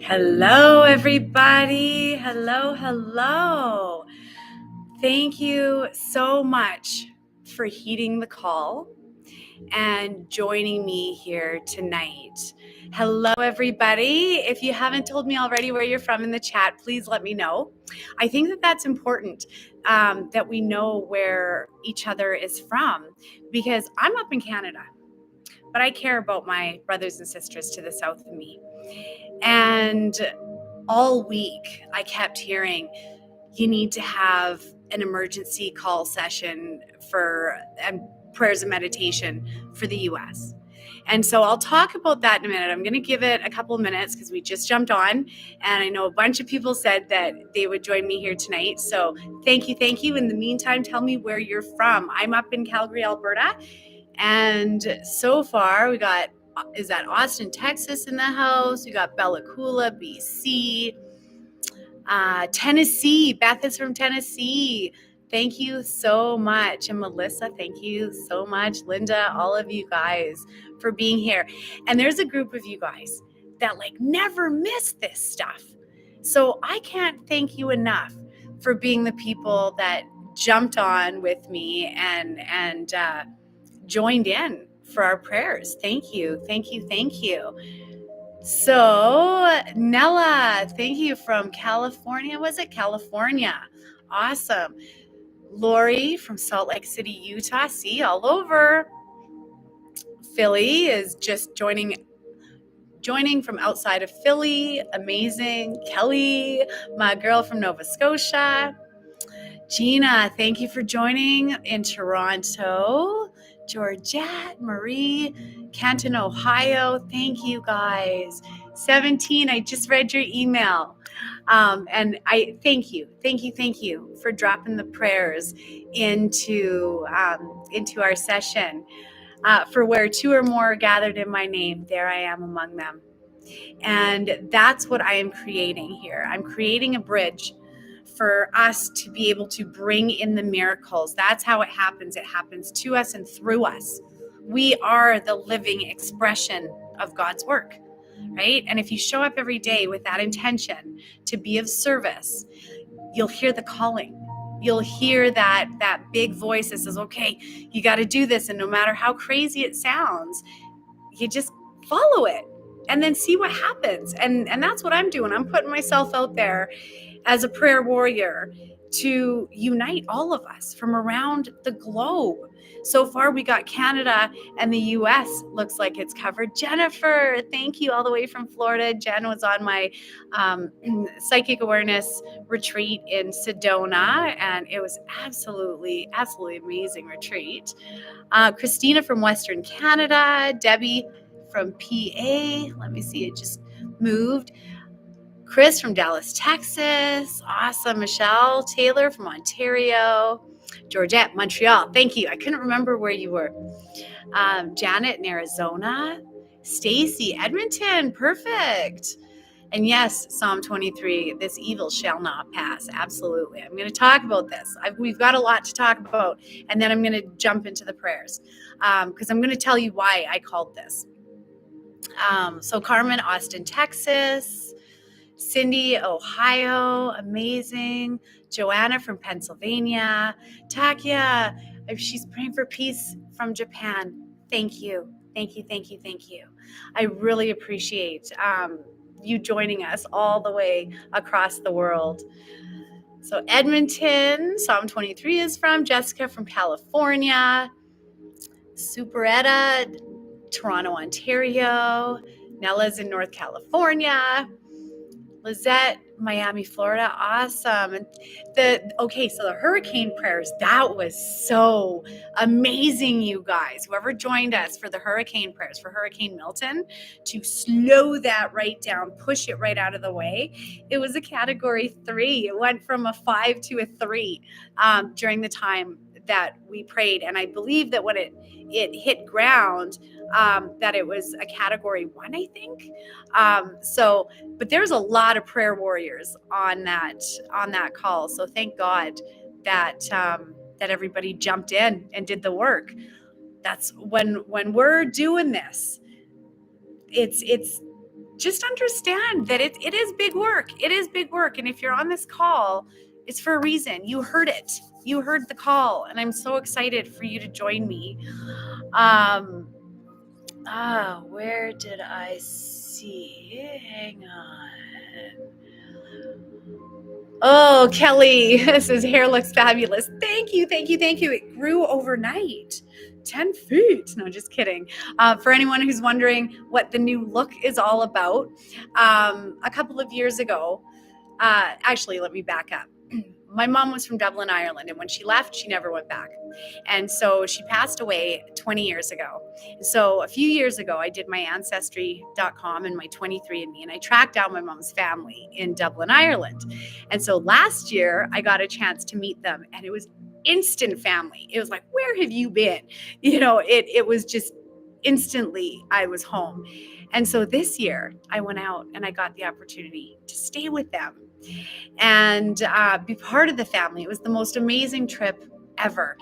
Hello, everybody. Hello. Thank you so much for heeding the call and joining me here tonight. Hello, everybody. If you haven't told me already where you're from in the chat, please let me know. I think that that's important, that we know where each other is from, because I'm up in Canada, but I care about my brothers and sisters to the south of me. And all week, I kept hearing, you need to have an emergency call session for prayers and meditation for the US. And so I'll talk about that in a minute. I'm going to give it a couple of minutes because we just jumped on, and I know a bunch of people said that they would join me here tonight. So thank you. In the meantime, tell me where you're from. I'm up in Calgary, Alberta. And so far we got, is that Austin, Texas in the house? We got Bella Coola, BC. Tennessee. Beth is from Tennessee. Thank you so much. And Melissa, thank you so much. Linda, all of you guys for being here. And there's a group of you guys that never miss this stuff. So I can't thank you enough for being the people that jumped on with me and joined in for our prayers. Thank you. So, Nella, thank you from California. Was it California? Awesome. Lori from Salt Lake City, Utah. See, all over. Philly is just joining from outside of Philly. Amazing. Kelly, my girl from Nova Scotia. Gina, thank you for joining in Toronto. Georgette, Marie, Canton, Ohio. Thank you guys. 17, I just read your email. And I thank you for dropping the prayers into our session. For where two or more are gathered in my name, there I am among them. And that's what I am creating here. I'm creating a bridge for us to be able to bring in the miracles. That's how it happens. It happens to us and through us. We are the living expression of God's work, right? And if you show up every day with that intention to be of service, you'll hear the calling. You'll hear that big voice that says, okay, you got to do this. And no matter how crazy it sounds, you just follow it and then see what happens. And that's what I'm doing. I'm putting myself out there as a prayer warrior to unite all of us from around the globe. So far, we got Canada and the US looks like it's covered. Jennifer, thank you, all the way from Florida. Jen was on my psychic awareness retreat in Sedona, and it was absolutely amazing retreat. Christina from Western Canada. Debbie from PA. Let me see, it just moved. Chris from Dallas, Texas. Awesome. Michelle Taylor from Ontario. Georgette, Montreal. Thank you. I couldn't remember where you were. Janet in Arizona. Stacy, Edmonton. Perfect. And yes, Psalm 23, this evil shall not pass. Absolutely. I'm going to talk about this. We've got a lot to talk about. And then I'm going to jump into the prayers because I'm going to tell you why I called this. So Carmen, Austin, Texas. Cindy, Ohio, amazing. Joanna from Pennsylvania. Takia, she's praying for peace from Japan. Thank you. I really appreciate you joining us all the way across the world. So Edmonton, Psalm 23 is from. Jessica from California. Superetta, Toronto, Ontario. Nella's in North California. Lizette, Miami, Florida. Awesome. And so the hurricane prayers, that was so amazing, you guys. Whoever joined us for the hurricane prayers for Hurricane Milton, to slow that right down, push it right out of the way. It was a category 3. It went from a 5 to a 3 during the time that we prayed. And I believe that when it hit ground, that it was a category 1, I think. But there's a lot of prayer warriors on that call. So thank God that everybody jumped in and did the work. That's when we're doing this, it's just understand that it is big work. It is big work. And if you're on this call, it's for a reason. You heard it. You heard the call. And I'm so excited for you to join me. Where did I see? Hang on. Oh, Kelly, his hair looks fabulous. Thank you, thank you, thank you. It grew overnight. 10 feet. No, just kidding. For anyone who's wondering what the new look is all about, a couple of years ago, actually, let me back up. My mom was from Dublin, Ireland, and when she left, she never went back. And so she passed away 20 years ago. So a few years ago, I did my ancestry.com and my 23andMe, and I tracked down my mom's family in Dublin, Ireland. And so last year, I got a chance to meet them, and it was instant family. It was like, where have you been? It was just instantly I was home. And so this year, I went out and I got the opportunity to stay with them and be part of the family. It was the most amazing trip ever.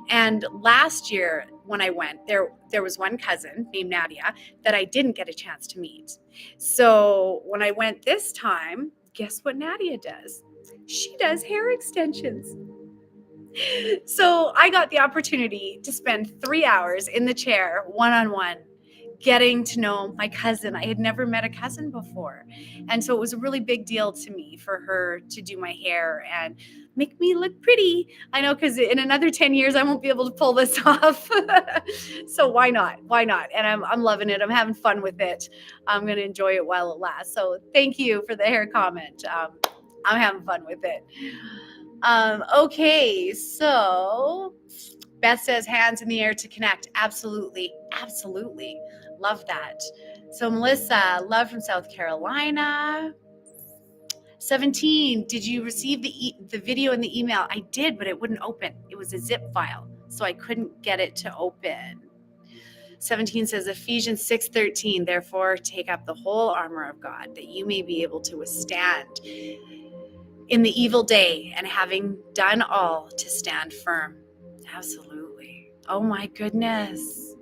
And last year when I went, there was one cousin named Nadia that I didn't get a chance to meet. So when I went this time, guess what Nadia does? She does hair extensions. So I got the opportunity to spend 3 hours in the chair, one-on-one, getting to know my cousin. I had never met a cousin before. And so it was a really big deal to me for her to do my hair and make me look pretty. I know, because in another 10 years, I won't be able to pull this off. So why not? Why not? And I'm loving it. I'm having fun with it. I'm going to enjoy it while it lasts. So thank you for the hair comment. I'm having fun with it. Okay, so Beth says hands in the air to connect. Absolutely. Absolutely. Love that. So Melissa, love from South Carolina. 17, did you receive the video in the email? I did, but it wouldn't open. It was a zip file, so I couldn't get it to open. 17 says Ephesians 6:13, therefore take up the whole armor of God, that you may be able to withstand in the evil day, and having done all, to stand firm. Absolutely. Oh my goodness.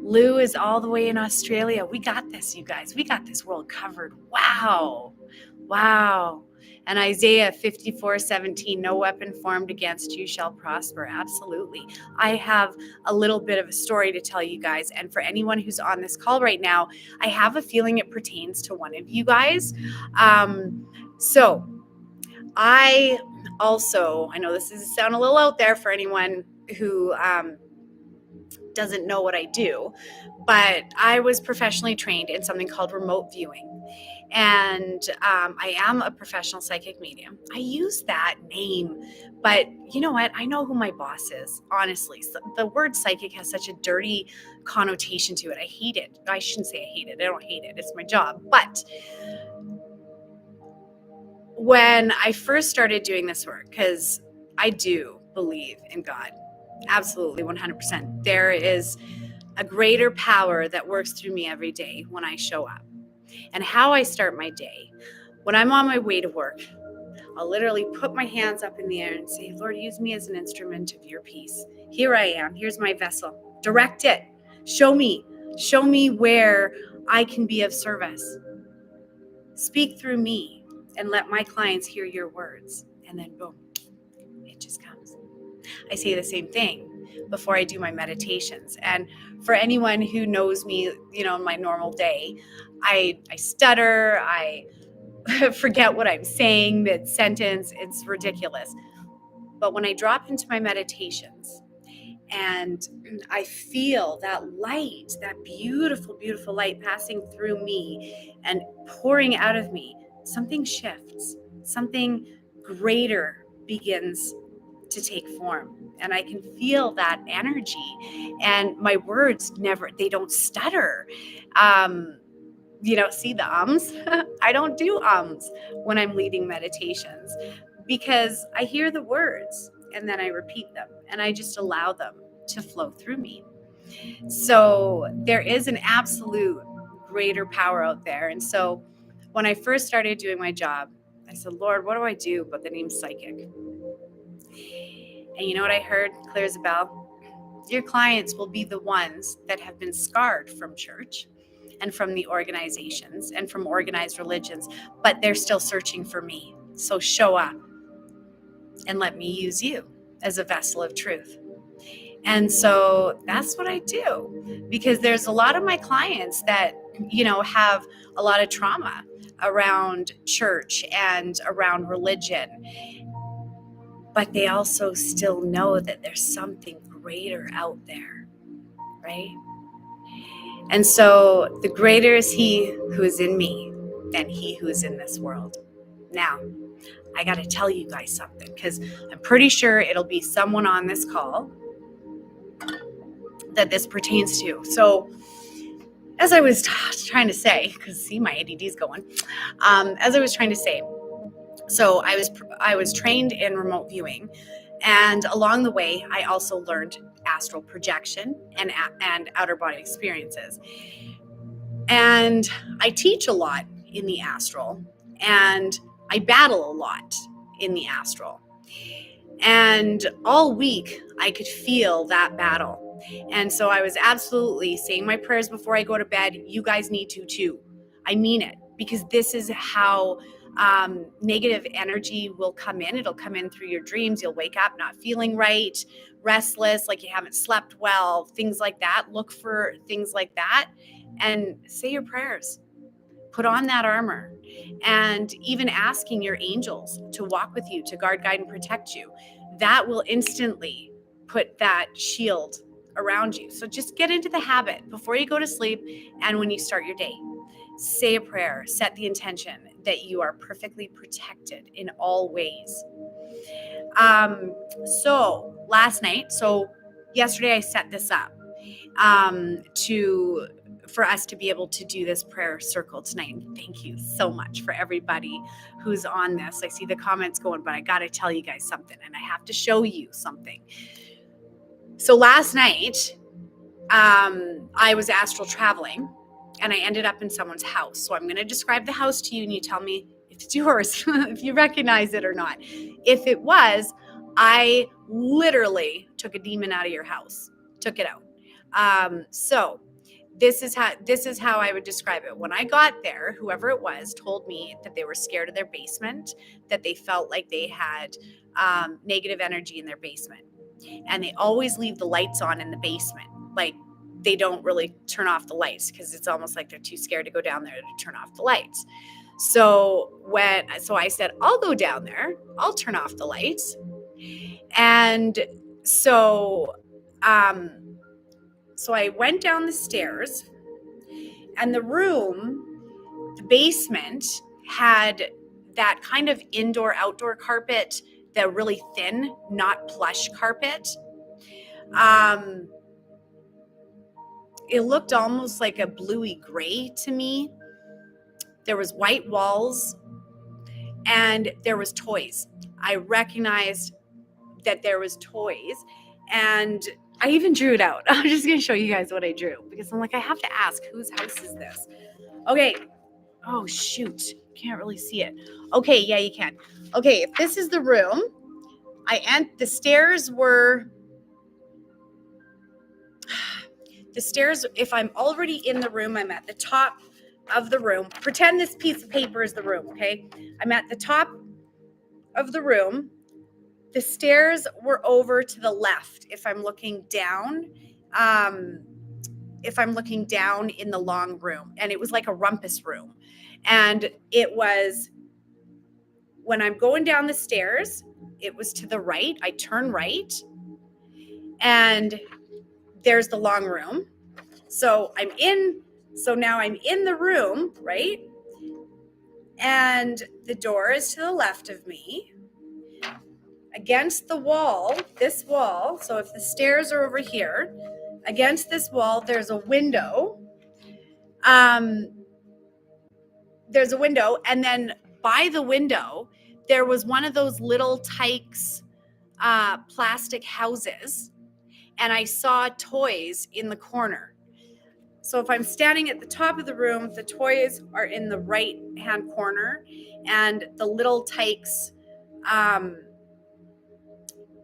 Lou is all the way in Australia. We got this, you guys. We got this world covered. Wow. Wow. And Isaiah 54:17, no weapon formed against you shall prosper. Absolutely. I have a little bit of a story to tell you guys. And for anyone who's on this call right now, I have a feeling it pertains to one of you guys. So I know this is sound a little out there for anyone who doesn't know what I do, but I was professionally trained in something called remote viewing. And I am a professional psychic medium. I use that name, but you know what? I know who my boss is, honestly. So the word psychic has such a dirty connotation to it. I hate it. I shouldn't say I hate it. I don't hate it. It's my job. But when I first started doing this work, because I do believe in God, absolutely 100%, there is a greater power that works through me every day when I show up. And how I start my day, when I'm on my way to work, I'll literally put my hands up in the air and say, Lord, use me as an instrument of your peace. Here I am. Here's my vessel. Direct it. Show me where I can be of service. Speak through me and let my clients hear your words. And then boom, it just comes. I say the same thing before I do my meditations. And for anyone who knows me, in my normal day, I stutter, I forget what I'm saying mid-sentence. It's ridiculous. But when I drop into my meditations and I feel that light, that beautiful, beautiful light passing through me and pouring out of me, something shifts, something greater begins to take form. And I can feel that energy, and my words they don't stutter. See the ums? I don't do ums when I'm leading meditations, because I hear the words and then I repeat them and I just allow them to flow through me. So there is an absolute greater power out there. And so when I first started doing my job, I said, Lord, what do I do but the name psychic? And you know what I heard? Clear as a bell. Your clients will be the ones that have been scarred from church and from the organizations and from organized religions, but they're still searching for me. So show up and let me use you as a vessel of truth. And so that's what I do, because there's a lot of my clients that, have a lot of trauma around church and around religion, but they also still know that there's something greater out there, right? And so the greater is he who is in me than he who is in this world. Now, I got to tell you guys something, because I'm pretty sure it'll be someone on this call that this pertains to. So as I was trying to say, because see, my ADD's going, as I was trying to say, so I was trained in remote viewing, and along the way, I also learned astral projection and outer body experiences. And I teach a lot in the astral, and I battle a lot in the astral. And all week, I could feel that battle. And so I was absolutely saying my prayers before I go to bed. You guys need to too. I mean it, because this is how negative energy will come in. It'll come in through your dreams. You'll wake up not feeling right, restless, like you haven't slept well, things like that. Look for things like that and say your prayers. Put on that armor, and even asking your angels to walk with you, to guard, guide, and protect you. That will instantly put that shield around you. So just get into the habit before you go to sleep and when you start your day. Say a prayer, set the intention that you are perfectly protected in all ways. So yesterday I set this up for us to be able to do this prayer circle tonight. Thank you so much for everybody who's on this. I see the comments going, but I got to tell you guys something, and I have to show you something. So last night, I was astral traveling, and I ended up in someone's house. So I'm going to describe the house to you, and you tell me if it's yours, if you recognize it or not. If it was, I literally took a demon out of your house, took it out. So this is how I would describe it. When I got there, whoever it was told me that they were scared of their basement, that they felt like they had negative energy in their basement. And they always leave the lights on in the basement. Like, they don't really turn off the lights because it's almost like they're too scared to go down there to turn off the lights. So I said, I'll go down there. I'll turn off the lights. And so I went down the stairs, and the basement had that kind of indoor-outdoor carpet, the really thin, not plush carpet. It looked almost like a bluey gray to me. There was white walls, and there was toys. I recognized that there was toys, and I even drew it out. I'm just going to show you guys what I drew, because I'm like, I have to ask, whose house is this? Okay. Oh, shoot. Can't really see it. Okay. Yeah, you can. Okay. If this is the room, the stairs, if I'm already in the room, I'm at the top of the room. Pretend this piece of paper is the room. Okay. I'm at the top of the room. The stairs were over to the left. If I'm looking down, in the long room, and it was like a rumpus room. And it was, when I'm going down the stairs, it was to the right. I turn right, and there's the long room. So now I'm in the room, right? And the door is to the left of me. Against the wall, this wall, so if the stairs are over here, against this wall, there's a window. There's a window, and then by the window, there was one of those little Tykes plastic houses, and I saw toys in the corner. So if I'm standing at the top of the room, the toys are in the right-hand corner, and the little Tykes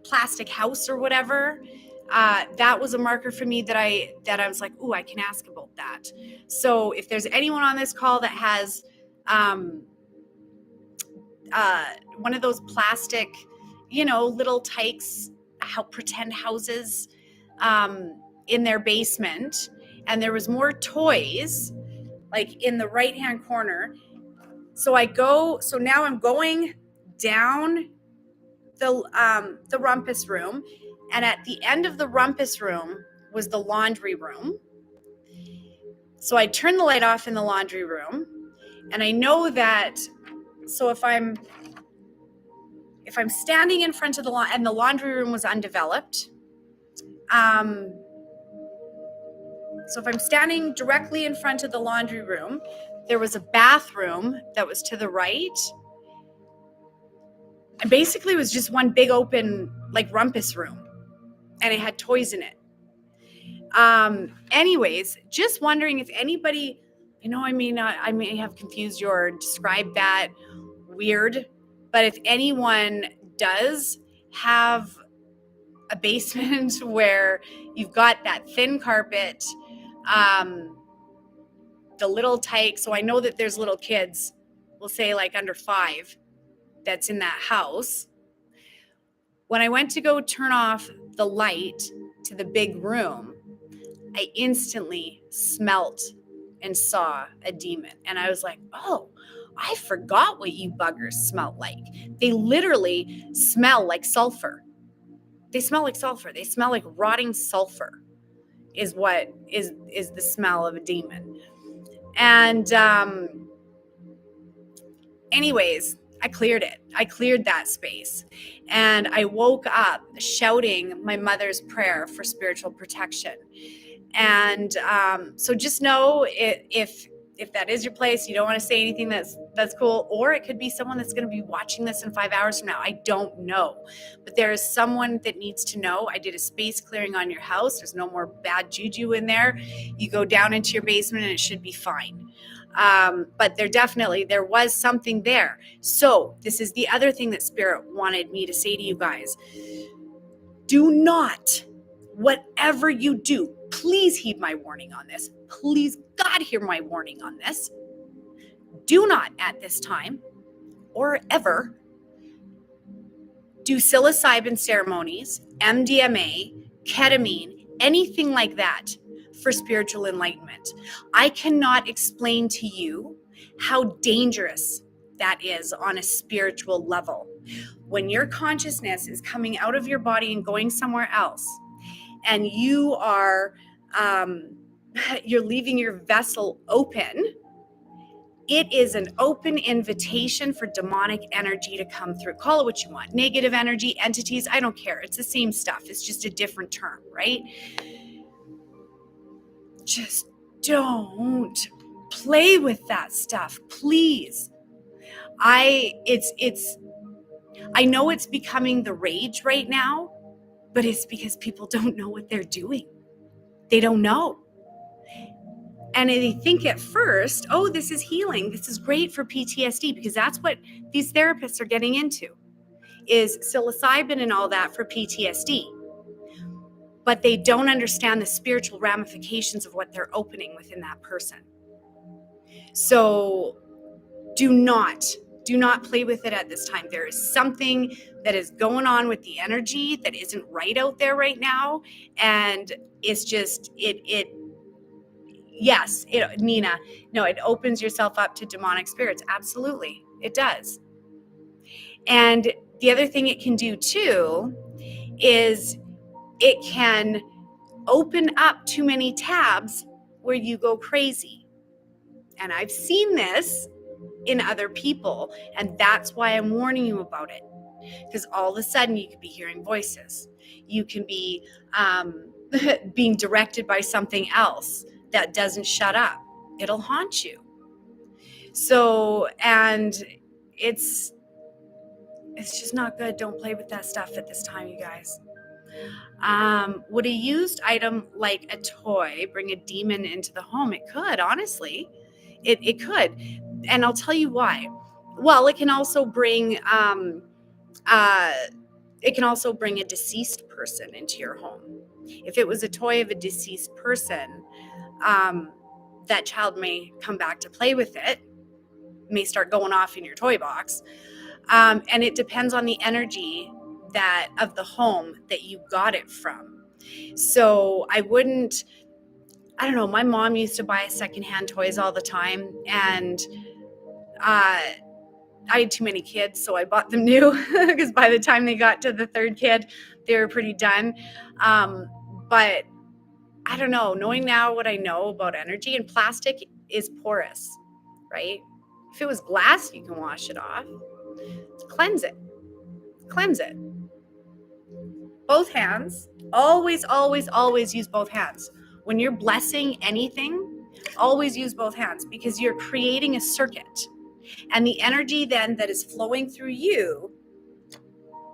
plastic house or whatever that was a marker for me that I was like, ooh, I can ask about that. So if there's anyone on this call that has one of those plastic, little tykes, pretend houses in their basement, and there was more toys like in the right hand corner. So now I'm going down the rumpus room, and at the end of the rumpus room was the laundry room. So I turned the light off in the laundry room, and I know that, so if I'm standing in front of the and the laundry room was undeveloped, so if I'm standing directly in front of the laundry room, there was a bathroom that was to the right. And basically it was just one big open, like, rumpus room, and it had toys in it. Anyways, just wondering if anybody, I may have confused you or described that weird, but if anyone does have a basement where you've got that thin carpet, the little tyke. So I know that there's little kids, we'll say like under 5, that's in that house. When I went to go turn off the light to the big room, I instantly smelt and saw a demon. And I was like, oh, I forgot what you buggers smell like. They literally smell like sulfur. They smell like sulfur. They smell like rotting sulfur is what is the smell of a demon. And anyways, I cleared it. I cleared that space. And I woke up shouting my mother's prayer for spiritual protection. And so just know, if that is your place, you don't want to say anything that's cool, or it could be someone that's going to be watching this in 5 hours from now. I don't know, but there is someone that needs to know. I did a space clearing on your house. There's no more bad juju in there. You go down into your basement and it should be fine. But there was something there. So this is the other thing that Spirit wanted me to say to you guys. Do not, whatever you do, please heed my warning on this. Please, God, hear my warning on this. Do not at this time or ever do psilocybin ceremonies, MDMA, ketamine, anything like that for spiritual enlightenment. I cannot explain to you how dangerous that is on a spiritual level. When your consciousness is coming out of your body and going somewhere else, and you are you're leaving your vessel open, it is an open invitation for demonic energy to come through. Call it what you want. Negative energy, entities, I don't care. It's the same stuff. It's just a different term, right? Just don't play with that stuff, please. I know it's becoming the rage right now, but it's because people don't know what they're doing. They don't know. And they think at first, oh, this is healing. This is great for PTSD, because that's what these therapists are getting into, is psilocybin and all that for PTSD. But they don't understand the spiritual ramifications of what they're opening within that person. So do not play with it at this time. There is something that is going on with the energy that isn't right out there right now. And it's just, yes, Nina, no, it opens yourself up to demonic spirits. Absolutely, it does. And the other thing it can do too is it can open up too many tabs where you go crazy. And I've seen this in other people, and that's why I'm warning you about it. Because all of a sudden you could be hearing voices. You can be being directed by something else that doesn't shut up. It'll haunt you. So, and it's just not good. Don't play with that stuff at this time, you guys. Would a used item like a toy bring a demon into the home? It could, honestly. It could. And I'll tell you why. Well, it can also bring a deceased person into your home. If it was a toy of a deceased person, that child may come back to play with it, may start going off in your toy box. And it depends on the energy of the home that you got it from. So I don't know, my mom used to buy secondhand toys all the time, and I had too many kids, so I bought them new because by the time they got to the third kid, they were pretty done. But I don't know, knowing now what I know about energy, and plastic is porous, right? If it was glass, you can wash it off. Cleanse it. Both hands. Always, always, always use both hands. When you're blessing anything, always use both hands, because you're creating a circuit. And the energy then that is flowing through you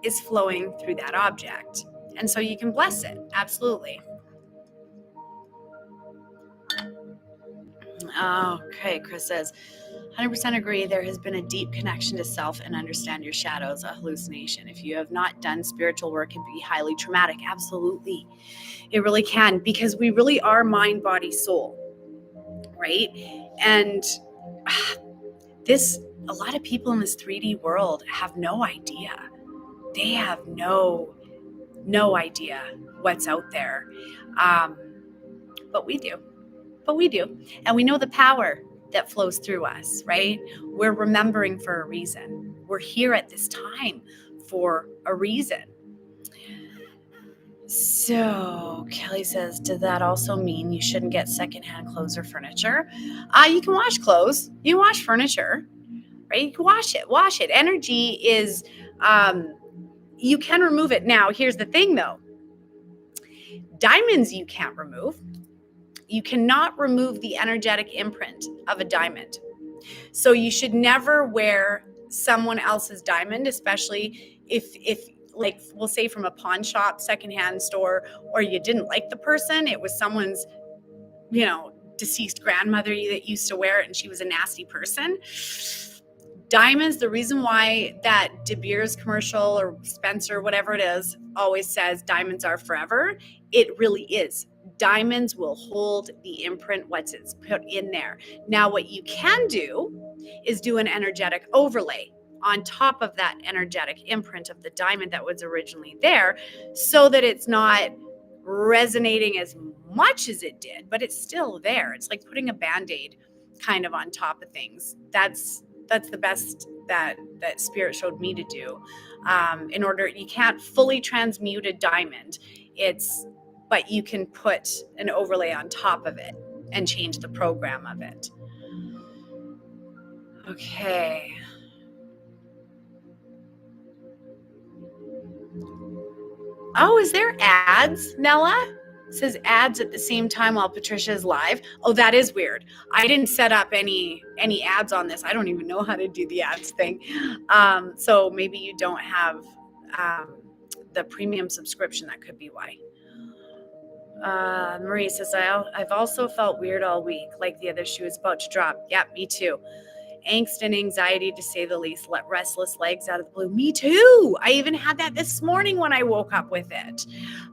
is flowing through that object. And so you can bless it. Absolutely. Okay, Chris says, 100% agree. There has been a deep connection to self and understand your shadows, a hallucination. If you have not done spiritual work, it can be highly traumatic. Absolutely. It really can, because we really are mind, body, soul, right? And a lot of people in this 3D world have no idea. They have no idea what's out there. But we do. And we know the power that flows through us, right? We're remembering for a reason. We're here at this time for a reason. So Kelly says, does that also mean you shouldn't get secondhand clothes or furniture? You can wash clothes. You can wash furniture, right? You can wash it. Energy is, you can remove it. Now, here's the thing though. Diamonds you can't remove. You cannot remove the energetic imprint of a diamond. So you should never wear someone else's diamond, especially if like, we'll say from a pawn shop, secondhand store, or you didn't like the person. It was someone's, deceased grandmother that used to wear it, and she was a nasty person. Diamonds, the reason why that De Beers commercial or Spencer, whatever it is, always says diamonds are forever, it really is. Diamonds will hold the imprint once it's put in there. Now, what you can do is do an energetic overlay on top of that energetic imprint of the diamond that was originally there, so that it's not resonating as much as it did, but it's still there. It's like putting a Band-Aid kind of on top of things. That's the best that Spirit showed me to do. You can't fully transmute a diamond. But you can put an overlay on top of it and change the program of it. Okay. Oh, is there ads, Nella? It says ads at the same time while Patricia is live. Oh, that is weird. I didn't set up any ads on this. I don't even know how to do the ads thing. So maybe you don't have the premium subscription. That could be why. Marie says, I've also felt weird all week, like the other shoe is about to drop. Yeah, me too. Angst and anxiety, to say the least. Let restless legs out of the blue. Me too. I even had that this morning when I woke up with it.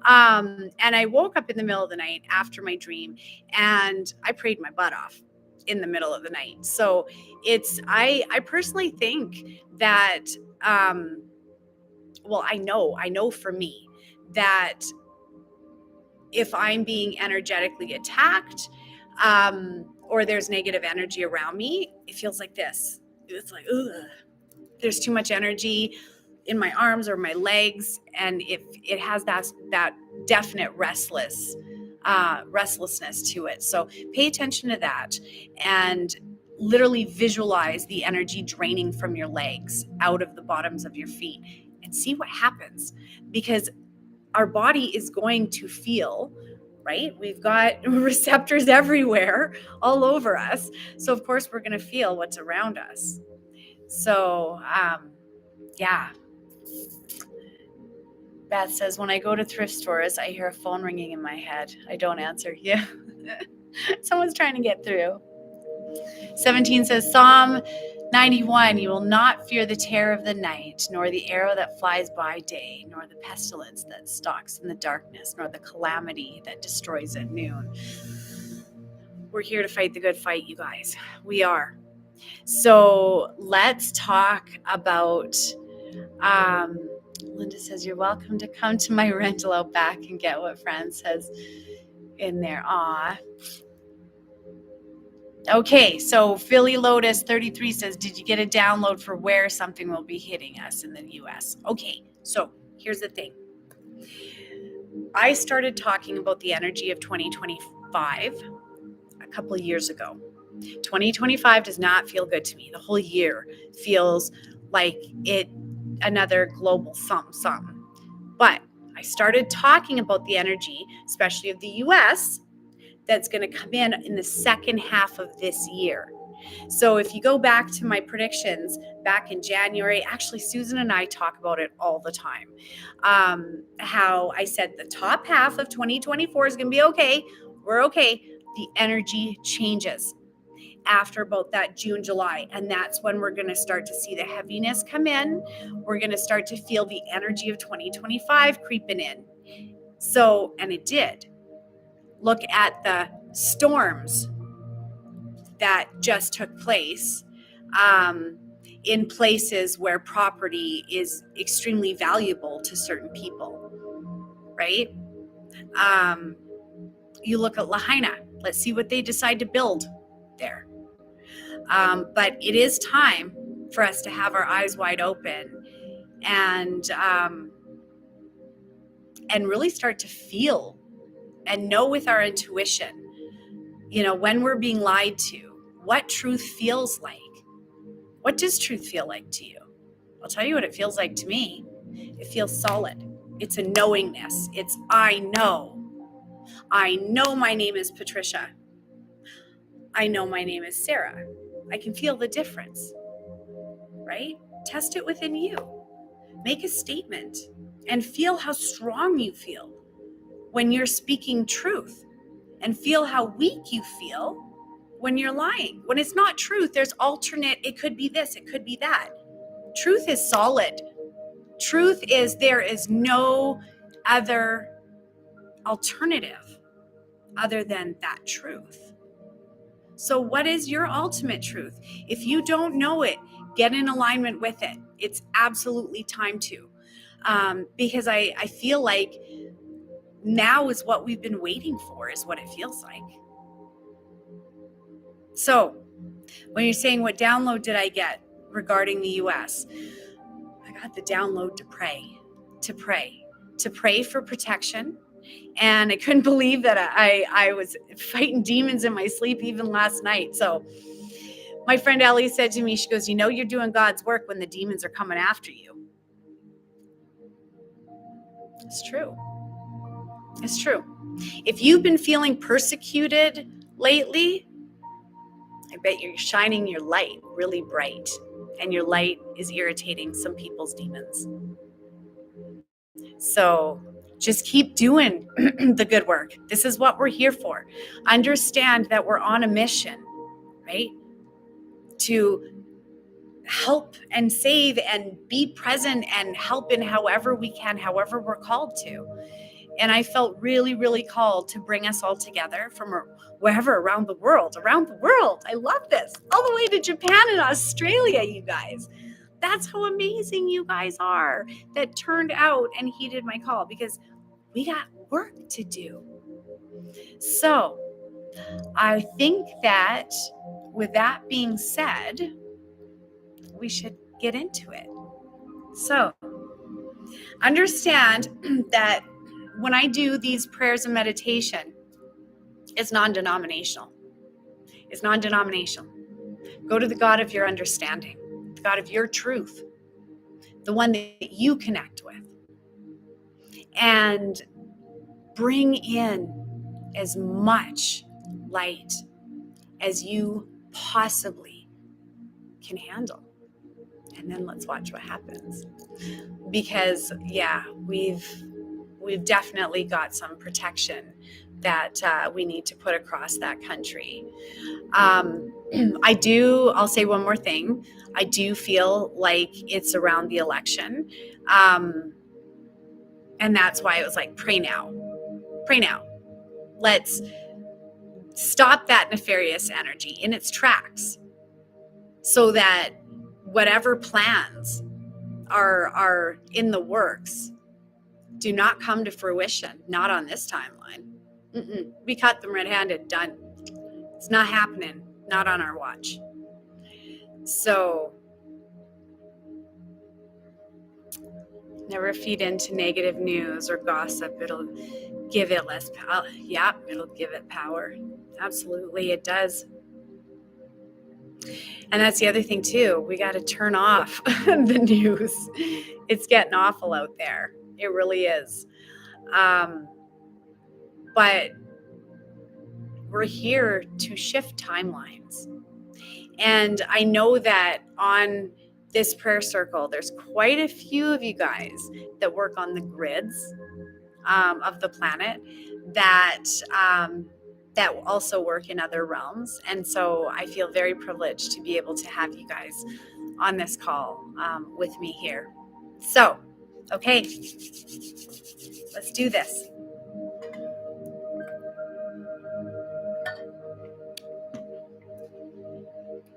And I woke up in the middle of the night after my dream, and I prayed my butt off in the middle of the night. So I personally think that, I know for me that if I'm being energetically attacked, or there's negative energy around me, it feels like this. It's like, ugh, there's too much energy in my arms or my legs. And it has that definite restlessness to it. So pay attention to that and literally visualize the energy draining from your legs out of the bottoms of your feet and see what happens, because our body is going to feel, right? We've got receptors everywhere, all over us. So of course we're going to feel what's around us. So, yeah. Beth says, when I go to thrift stores, I hear a phone ringing in my head. I don't answer. Yeah. Someone's trying to get through. 17 says, Psalm 91, you will not fear the terror of the night, nor the arrow that flies by day, nor the pestilence that stalks in the darkness, nor the calamity that destroys at noon. We're here to fight the good fight, you guys. We are. So let's talk about, Linda says, you're welcome to come to my rental out back and get what Fran says in there. Aw. Okay, so Philly Lotus 33 says, did you get a download for where something will be hitting us in the US? Okay, so here's the thing. I started talking about the energy of 2025 a couple of years ago. 2025 does not feel good to me. The whole year feels like another global something. But I started talking about the energy, especially of the US, that's going to come in the second half of this year. So if you go back to my predictions back in January, actually Susan and I talk about it all the time. How I said the top half of 2024 is going to be okay. We're okay. The energy changes after about that June, July. And that's when we're going to start to see the heaviness come in. We're going to start to feel the energy of 2025 creeping in. So, and it did. Look at the storms that just took place in places where property is extremely valuable to certain people, right? You look at Lahaina. Let's see what they decide to build there. But it is time for us to have our eyes wide open and really start to feel and know with our intuition, when we're being lied to, what truth feels like. What does truth feel like to you? I'll tell you what it feels like to me. It feels solid. It's a knowingness. It's I know. I know my name is Patricia. I know my name is Sarah. I can feel the difference, right? Test it within you. Make a statement and feel how strong you feel when you're speaking truth, and feel how weak you feel when you're lying. When it's not truth, there's alternate. It could be this, it could be that. Truth is solid. Truth is, there is no other alternative other than that truth. So what is your ultimate truth? If you don't know it, get in alignment with it. It's absolutely time to. Because I feel like now is what we've been waiting for, is what it feels like. So when you're saying, what download did I get regarding the US? I got the download to pray for protection. And I couldn't believe that I was fighting demons in my sleep even last night. So my friend Ellie said to me, she goes, you're doing God's work when the demons are coming after you. It's true. It's true. If you've been feeling persecuted lately, I bet you're shining your light really bright, and your light is irritating some people's demons. So just keep doing the good work. This is what we're here for. Understand that we're on a mission, right? To help and save and be present and help in however we can, however we're called to. And I felt really, really called to bring us all together from wherever around the world. I love this. All the way to Japan and Australia, you guys. That's how amazing you guys are that turned out and heeded my call, because we got work to do. So I think that with that being said, we should get into it. So understand that when I do these prayers and meditation, it's non-denominational. It's non-denominational. Go to the God of your understanding, the God of your truth, the one that you connect with, and bring in as much light as you possibly can handle. And then let's watch what happens. Because we've definitely got some protection that we need to put across that country. I'll say one more thing. I do feel like it's around the election. And that's why it was like, pray now. Pray now. Let's stop that nefarious energy in its tracks so that whatever plans are in the works do not come to fruition. Not on this timeline. We caught them red-handed. Done. It's not happening. Not on our watch. So never feed into negative news or gossip. It'll give it less power. Yeah, it'll give it power. Absolutely, it does. And that's the other thing too. We got to turn off the news. It's getting awful out there. It really is. But we're here to shift timelines. And I know that on this prayer circle, there's quite a few of you guys that work on the grids of the planet that also work in other realms. And so I feel very privileged to be able to have you guys on this call with me here. So, okay, let's do this.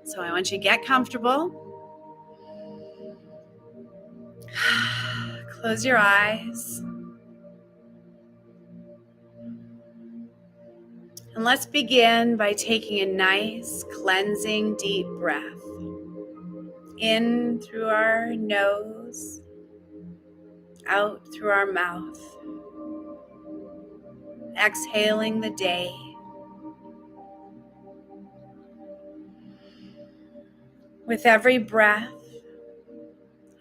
So I want you to get comfortable. Close your eyes. And let's begin by taking a nice, cleansing, deep breath. In through our nose, out through our mouth. Exhaling the day. With every breath,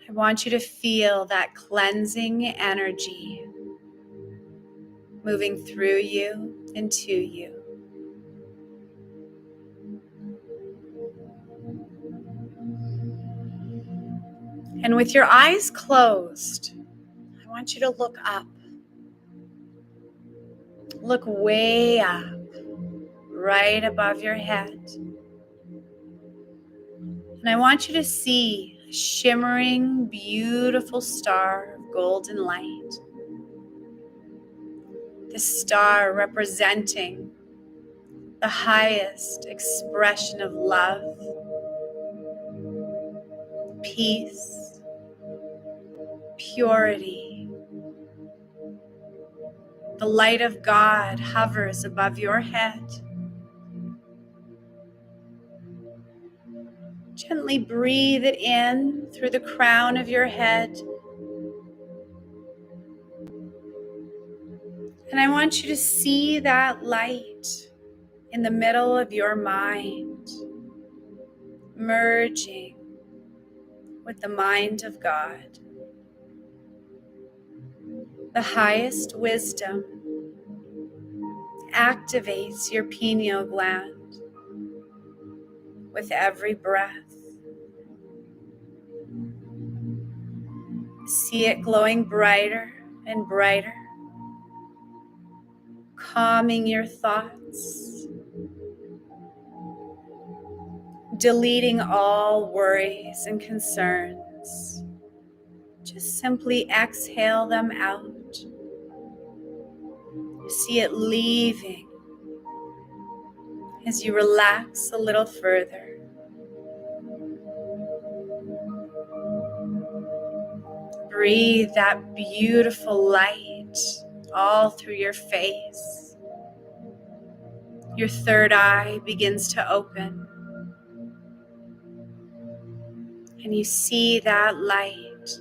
I want you to feel that cleansing energy moving through you and to you. And with your eyes closed, I want you to look up. Look way up, right above your head. And I want you to see a shimmering, beautiful star of golden light. The star representing the highest expression of love, peace, purity. The light of God hovers above your head. Gently breathe it in through the crown of your head. And I want you to see that light in the middle of your mind, merging with the mind of God. The highest wisdom activates your pineal gland with every breath. See it glowing brighter and brighter, calming your thoughts, deleting all worries and concerns. Just simply exhale them out. See it leaving as you relax a little further. Breathe that beautiful light all through your face. Your third eye begins to open. And you see that light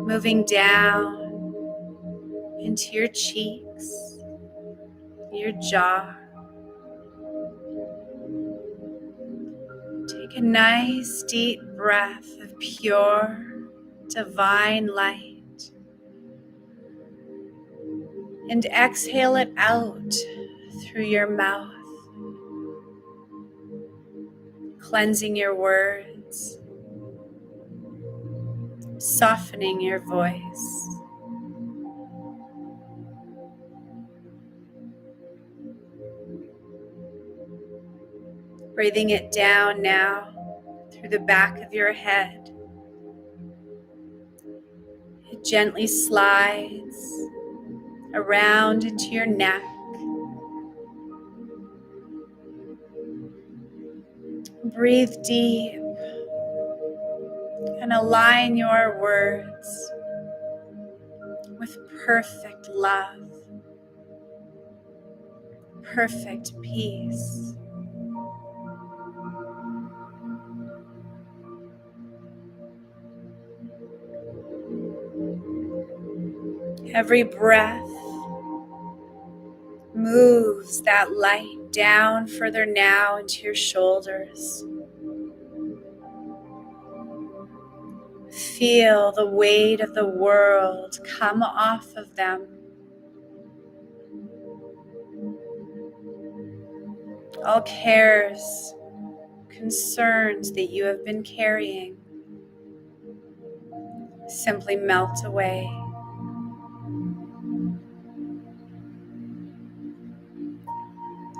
moving down into your cheeks, your jaw. Take a nice deep breath of pure, divine light and exhale it out through your mouth, cleansing your words, softening your voice. Breathing it down now through the back of your head. It gently slides around into your neck. Breathe deep and align your words with perfect love, perfect peace. Every breath moves that light down further now into your shoulders. Feel the weight of the world come off of them. All cares, concerns that you have been carrying simply melt away.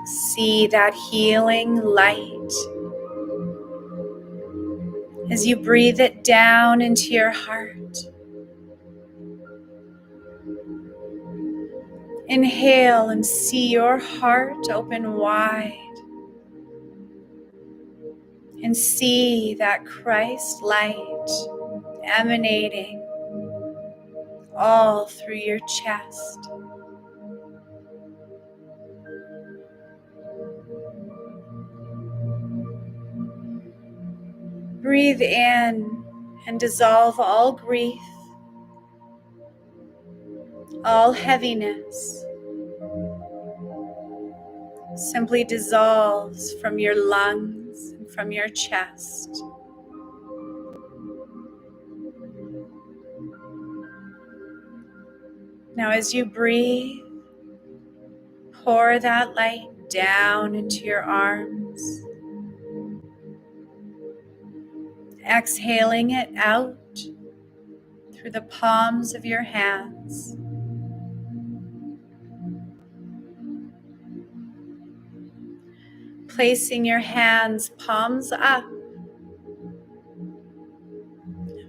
See that healing light as you breathe it down into your heart. Inhale and see your heart open wide. And see that Christ light emanating all through your chest. Breathe in and dissolve all grief, all heaviness. Simply dissolves from your lungs and from your chest. Now as you breathe, pour that light down into your arms, exhaling it out through the palms of your hands. Placing your hands palms up, I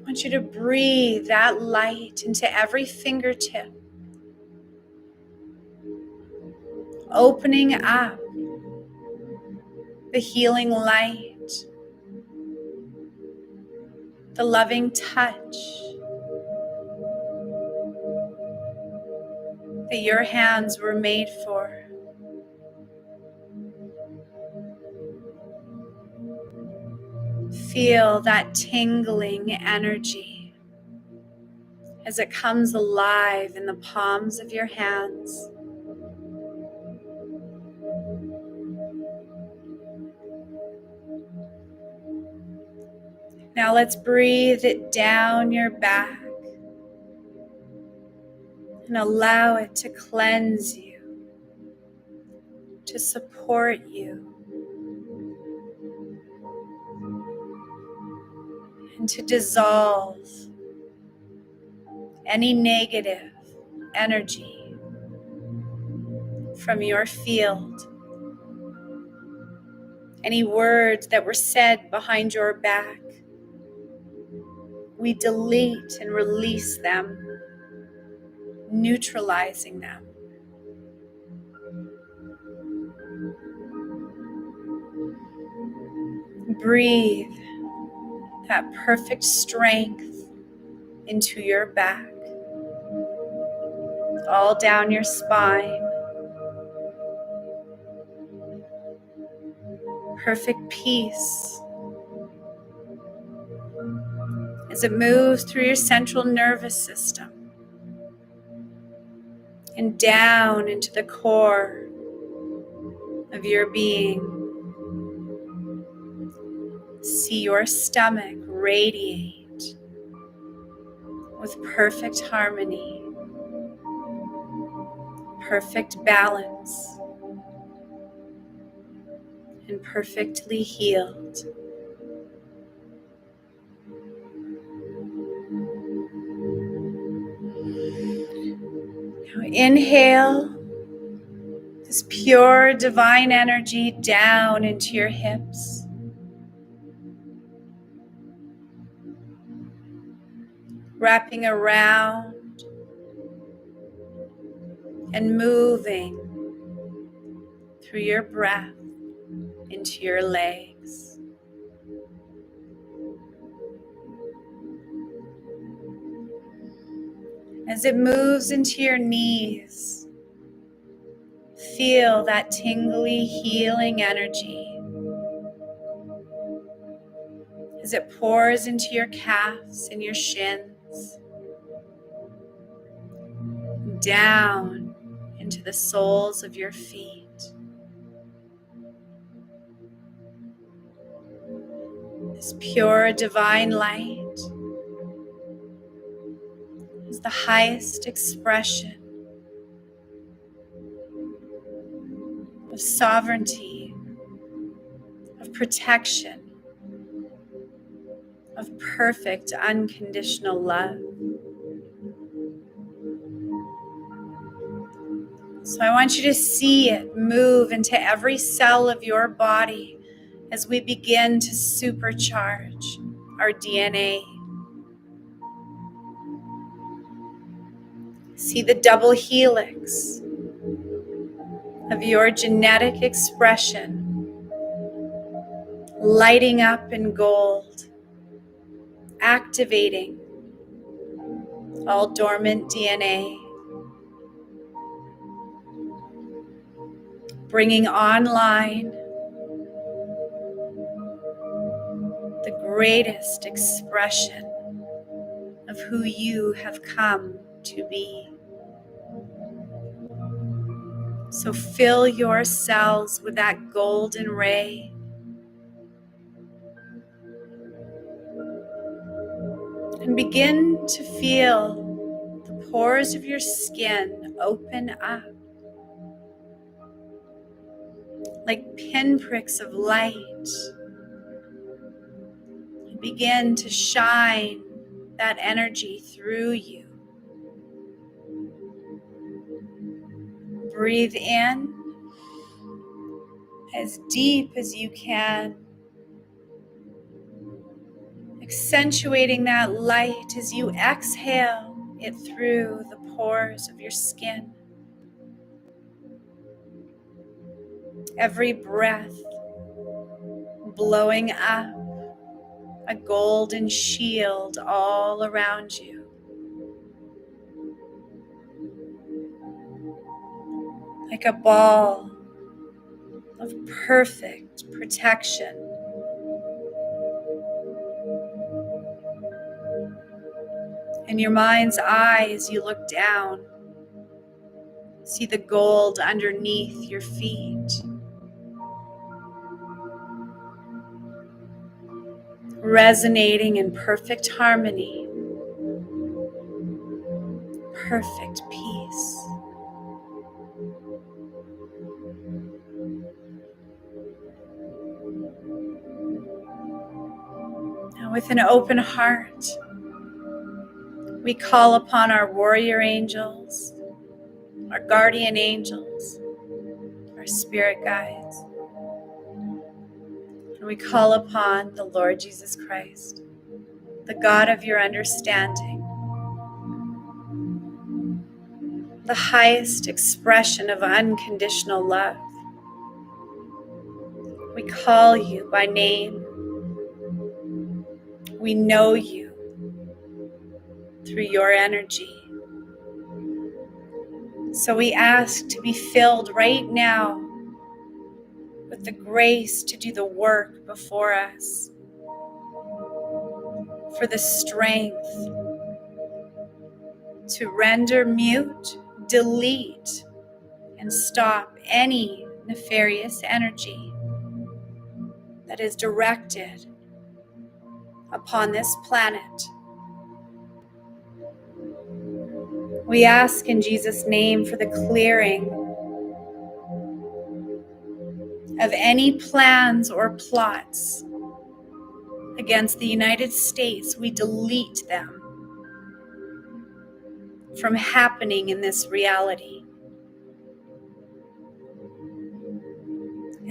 want you to breathe that light into every fingertip, opening up the healing light, the loving touch that your hands were made for. Feel that tingling energy as it comes alive in the palms of your hands. Now let's breathe it down your back and allow it to cleanse you, to support you, and to dissolve any negative energy from your field. Any words that were said behind your back, we delete and release them, neutralizing them. Breathe that perfect strength into your back, all down your spine. Perfect peace as it moves through your central nervous system and down into the core of your being. See your stomach radiate with perfect harmony, perfect balance, and perfectly healed. Now inhale This pure divine energy down into your hips. Wrapping around and moving through your breath into your legs. As it moves into your knees, feel that tingly, healing energy as it pours into your calves and your shins, down into the soles of your feet. This pure divine light is the highest expression of sovereignty, of protection, of perfect unconditional love. So I want you to see it move into every cell of your body as we begin to supercharge our DNA. See the double helix of your genetic expression lighting up in gold, activating all dormant DNA, bringing online the greatest expression of who you have come to be. So fill your cells with that golden ray and begin to feel the pores of your skin open up like pinpricks of light and begin to shine that energy through you. Breathe in as deep as you can, accentuating that light as you exhale it through the pores of your skin. Every breath blowing up a golden shield all around you. Like a ball of perfect protection. In your mind's eye, as you look down, see the gold underneath your feet. Resonating in perfect harmony, perfect peace. Now, with an open heart, we call upon our warrior angels, our guardian angels, our spirit guides, and we call upon the Lord Jesus Christ, the God of your understanding, the highest expression of unconditional love. We call you by name. We know you through your energy. So we ask to be filled right now with the grace to do the work before us, for the strength to render mute, delete, and stop any nefarious energy that is directed upon this planet. We ask in Jesus' name for the clearing of any plans or plots against the United States. We delete them from happening in this reality.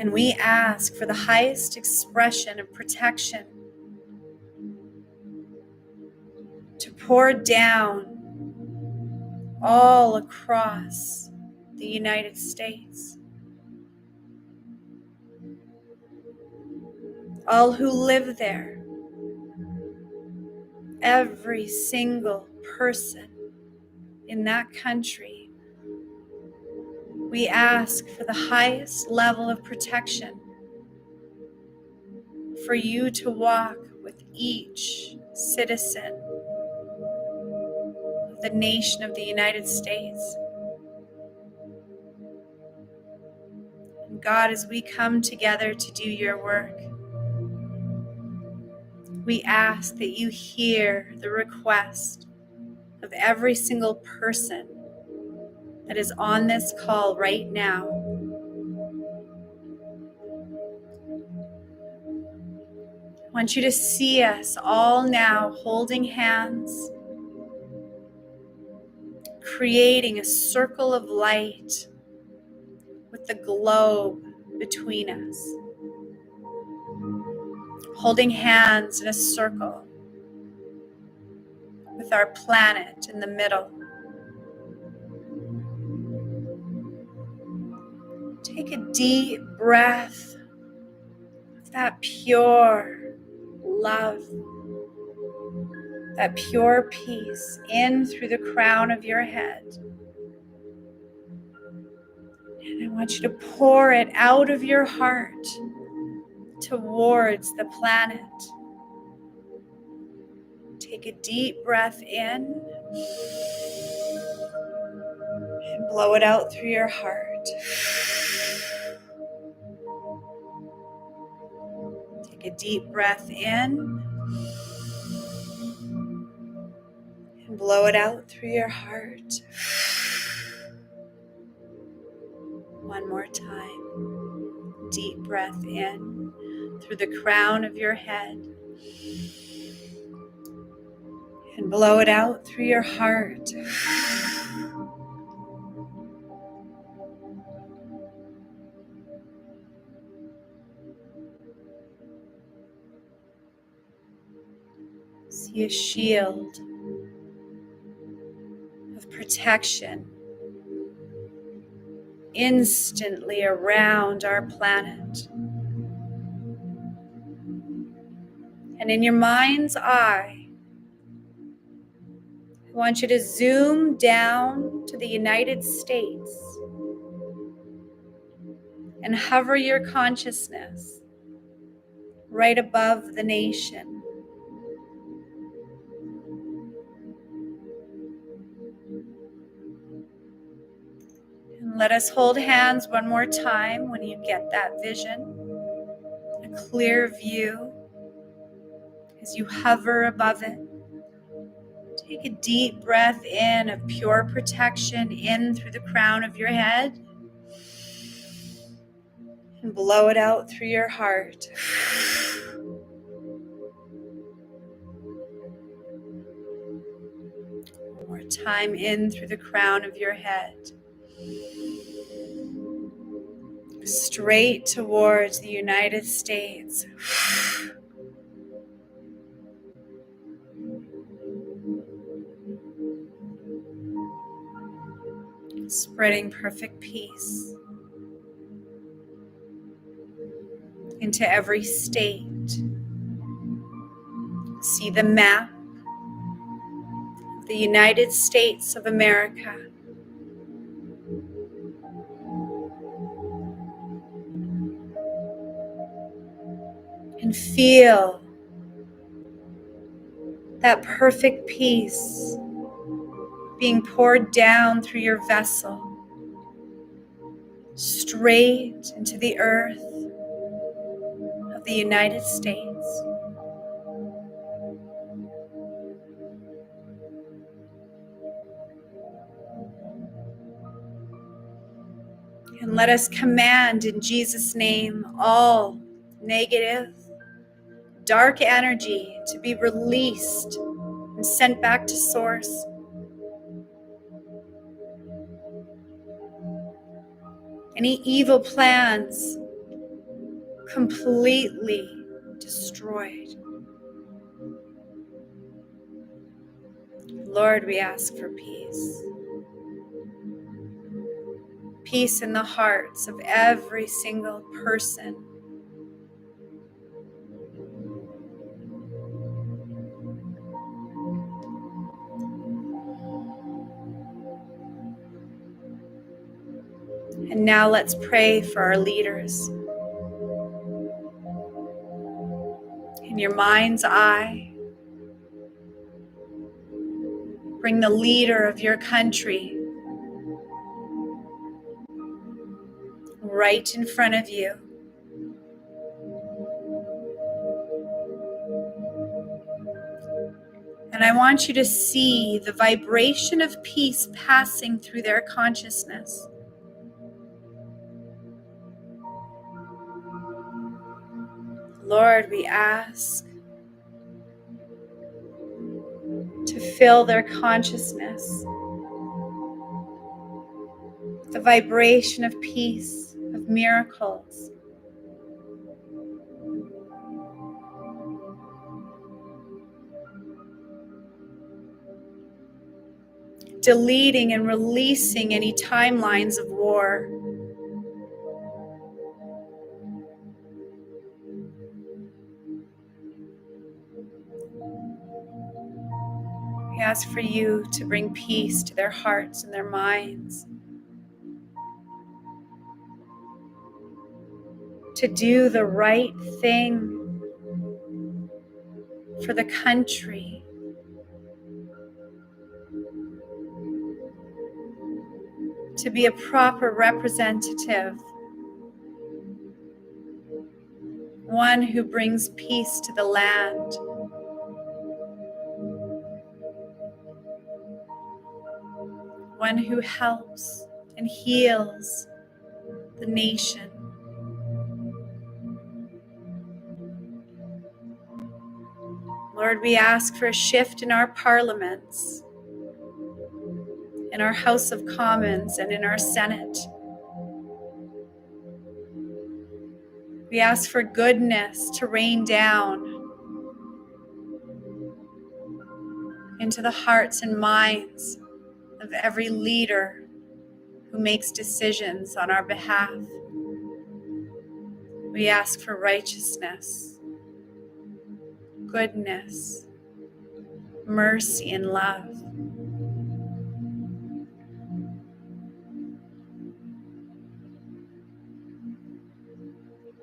And we ask for the highest expression of protection to pour down all across the United States. All who live there, every single person in that country, we ask for the highest level of protection for you to walk with each citizen of the nation of the United States. And God, as we come together to do your work, we ask that you hear the request of every single person that is on this call right now. I want you to see us all now holding hands, creating a circle of light with the globe between us. Holding hands in a circle with our planet in the middle. Take a deep breath of that pure love, that pure peace in through the crown of your head. And I want you to pour it out of your heart towards the planet. Take a deep breath in and blow it out through your heart. Take a deep breath in and blow it out through your heart. One more time. Deep breath in through the crown of your head and blow it out through your heart. See a shield of protection instantly around our planet. And in your mind's eye, I want you to zoom down to the United States and hover your consciousness right above the nation. And let us hold hands one more time when you get that vision, a clear view as you hover above it. Take a deep breath in of pure protection in through the crown of your head and blow it out through your heart. One more time in through the crown of your head. Straight towards the United States. Spreading perfect peace into every state. See the map of the United States of America. And feel that perfect peace being poured down through your vessel, straight into the earth of the United States. And let us command in Jesus' name all negative, dark energy to be released and sent back to source. Any evil plans completely destroyed. Lord, we ask for peace. Peace in the hearts of every single person. And now let's pray for our leaders. In your mind's eye, bring the leader of your country right in front of you. And I want you to see the vibration of peace passing through their consciousness. Lord, we ask to fill their consciousness with the vibration of peace, of miracles. Deleting and releasing any timelines of war. We ask for you to bring peace to their hearts and their minds. To do the right thing for the country. To be a proper representative. One who brings peace to the land. One who helps and heals the nation. Lord, we ask for a shift in our parliaments, in our House of Commons, and in our Senate. We ask for goodness to rain down into the hearts and minds of every leader who makes decisions on our behalf. We ask for righteousness, goodness, mercy, and love.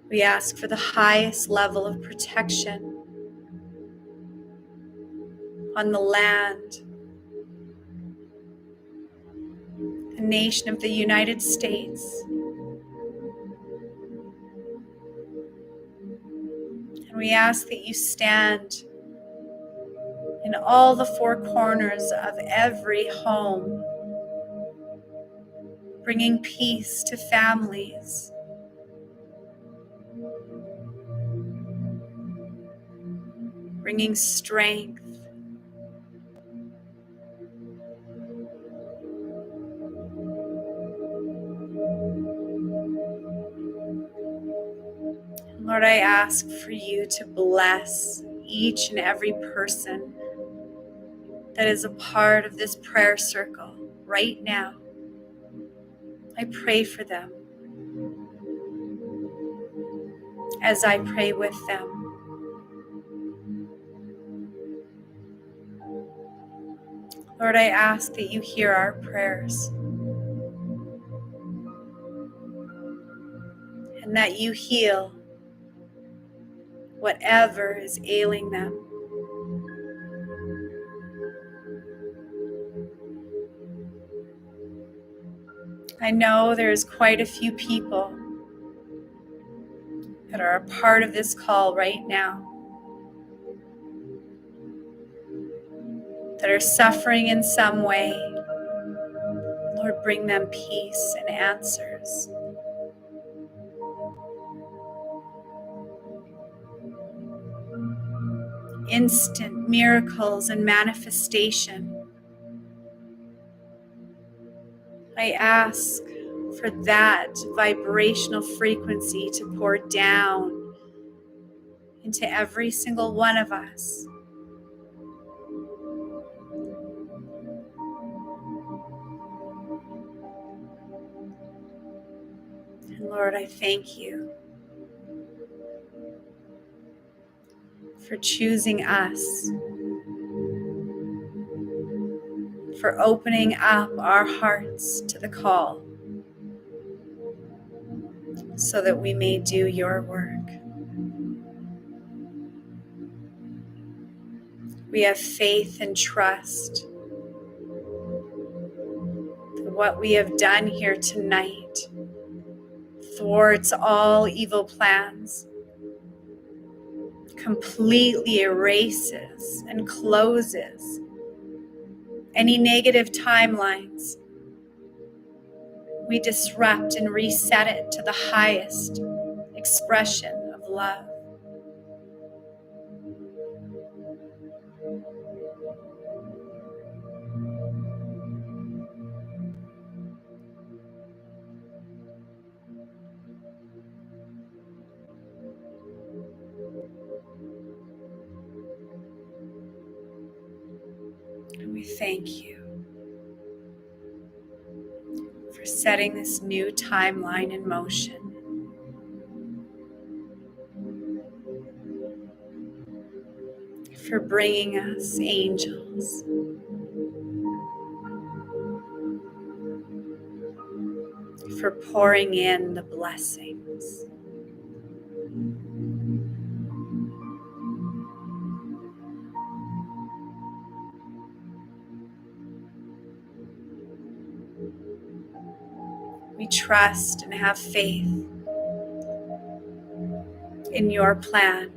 We ask for the highest level of protection on the land, the nation of the United States. And we ask that you stand in all the four corners of every home, bringing peace to families, bringing strength. Lord, I ask for you to bless each and every person that is a part of this prayer circle right now. I pray for them as I pray with them. Lord, I ask that you hear our prayers and that you heal whatever is ailing them. I know there's quite a few people that are a part of this call right now that are suffering in some way. Lord, bring them peace and answers. Instant miracles and manifestation. I ask for that vibrational frequency to pour down into every single one of us. And Lord, I thank you for choosing us, for opening up our hearts to the call so that we may do your work. We have faith and trust that what we have done here tonight thwarts all evil plans, completely erases and closes any negative timelines. We disrupt and reset it to the highest expression of love. And we thank you for setting this new timeline in motion. For bringing us angels. For pouring in the blessings. We trust and have faith in your plan.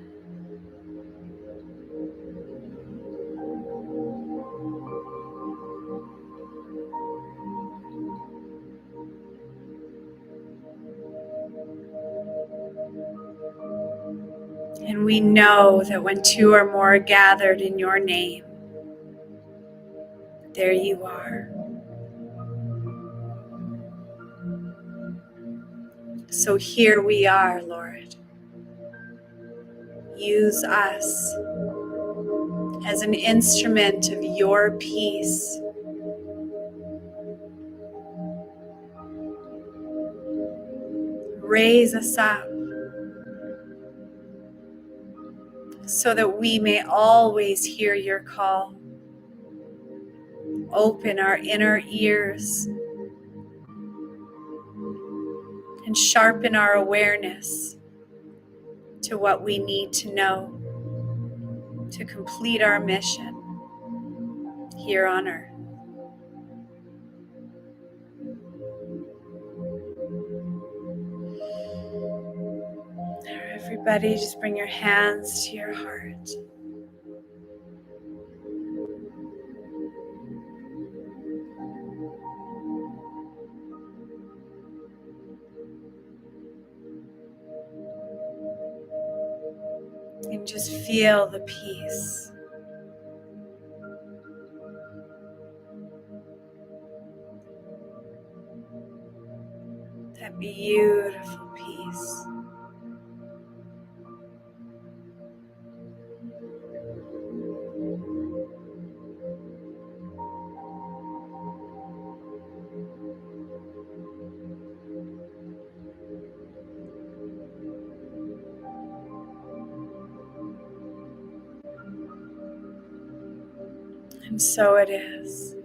And we know that when two or more are gathered in your name, there you are. So here we are, Lord. Use us as an instrument of your peace. Raise us up so that we may always hear your call. Open our inner ears and sharpen our awareness to what we need to know to complete our mission here on earth. Everybody, just bring your hands to your heart. And just feel the peace. That beautiful peace. And so it is.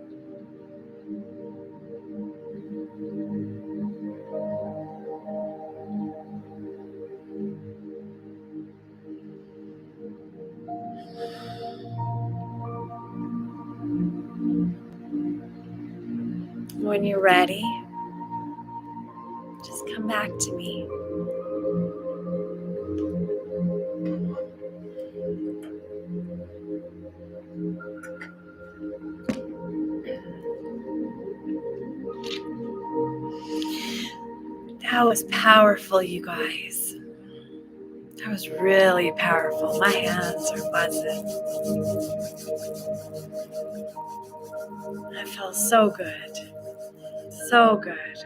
When you're ready, just come back to me. That was powerful, you guys. That was really powerful. My hands are buzzing. That felt so good. So good.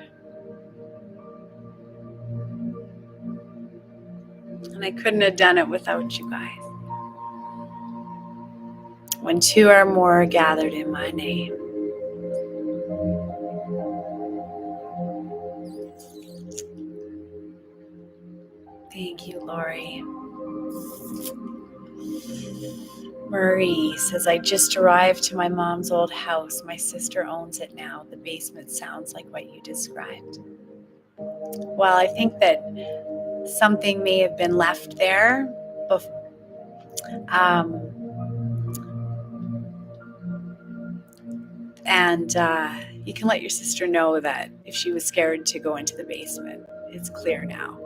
And I couldn't have done it without you guys. When two or more are gathered in my name. Thank you, Lori. Marie says, I just arrived to my mom's old house. My sister owns it now. The basement sounds like what you described. Well, I think that something may have been left there. And you can let your sister know that if she was scared to go into the basement, it's clear now.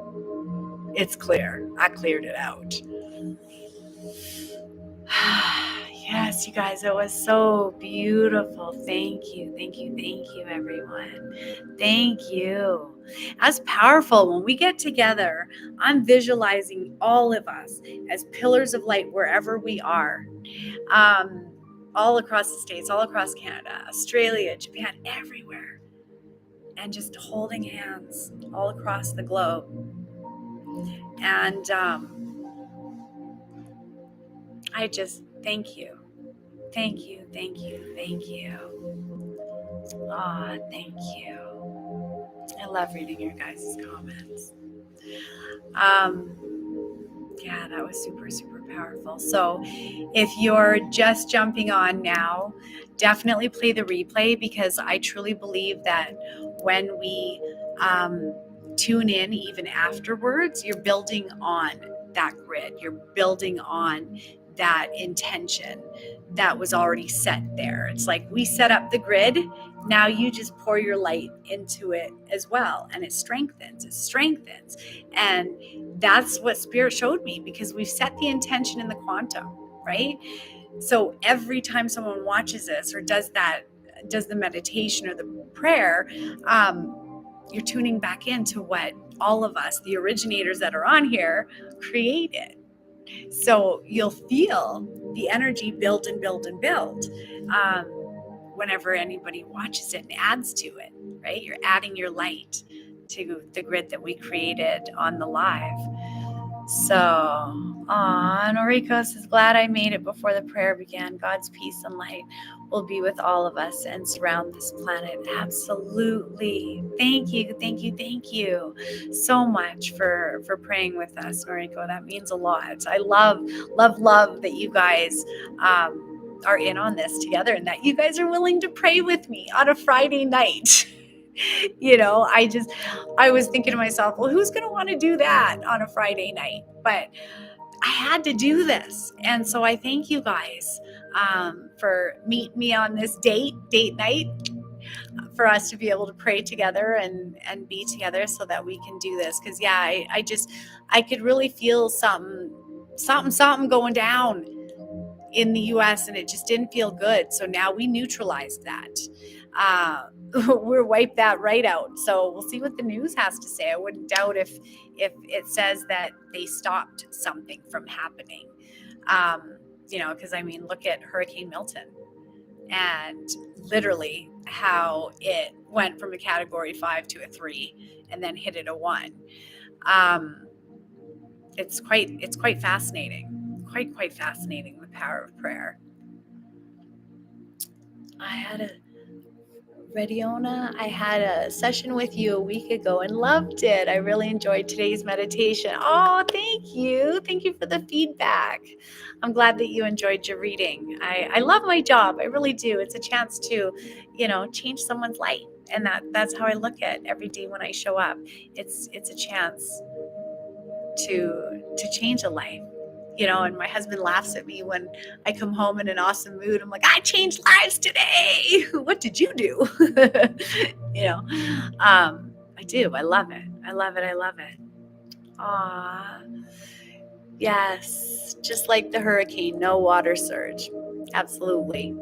It's clear. I cleared it out. Yes, you guys, it was so beautiful. Thank you, everyone. Thank you. That's powerful. When we get together, I'm visualizing all of us as pillars of light wherever we are. All across the States, all across Canada, Australia, Japan, everywhere. And just holding hands all across the globe. And I just thank you. Thank you. Aw, thank you. I love reading your guys' comments. Yeah, that was super, super powerful. So if you're just jumping on now, definitely play the replay, because I truly believe that when we tune in even afterwards, you're building on that grid. You're building on that intention that was already set there. It's like we set up the grid. Now you just pour your light into it as well. And it strengthens. And that's what Spirit showed me, because we've set the intention in the quantum, right? So every time someone watches this or does the meditation or the prayer, you're tuning back into what all of us, the originators that are on here, created. So you'll feel the energy build and build and build whenever anybody watches it and adds to it, right? You're adding your light to the grid that we created on the live. So, Noriko says, glad I made it before the prayer began. God's peace and light will be with all of us and surround this planet. Absolutely. Thank you so much for praying with us, Noriko. That means a lot. I love that you guys are in on this together, and that you guys are willing to pray with me on a Friday night. You know, I was thinking to myself, well, who's going to want to do that on a Friday night? But I had to do this. And so I thank you guys for meeting me on this date night, for us to be able to pray together and be together so that we can do this. Because, yeah, I could really feel something going down in the US, and it just didn't feel good. So now we neutralized that. We're wiped that right out. So we'll see what the news has to say. I wouldn't doubt if it says that they stopped something from happening. Because I mean, look at Hurricane Milton, and literally how it went from a category 5 to a 3 and then hit it a 1. It's quite fascinating. Quite fascinating, the power of prayer. I had a session with you a week ago and loved it. I really enjoyed today's meditation. Oh, thank you. Thank you for the feedback. I'm glad that you enjoyed your reading. I love my job. I really do. It's a chance to, change someone's life. And that's how I look at every day when I show up. It's a chance to change a life. And my husband laughs at me when I come home in an awesome mood. I'm like, I changed lives today. What did you do? I do. I love it. Aw. Yes. Just like the hurricane, no water surge. Absolutely.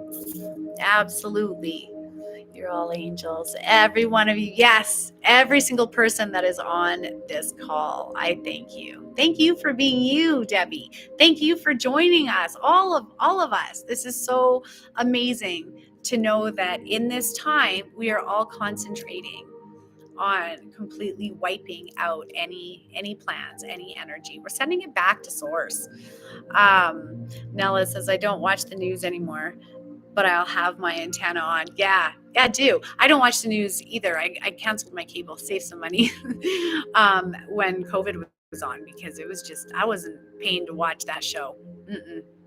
You're all angels. Every one of you. Yes. Every single person that is on this call. I thank you. Thank you for being you, Debbie. Thank you for joining us. All of us. This is so amazing to know that in this time we are all concentrating on completely wiping out any plans, any energy. We're sending it back to source. Nella says, I don't watch the news anymore, but I'll have my antenna on. Yeah, do. I don't watch the news either. I canceled my cable, saved some money when COVID was on, because it was just, I wasn't paying to watch that show.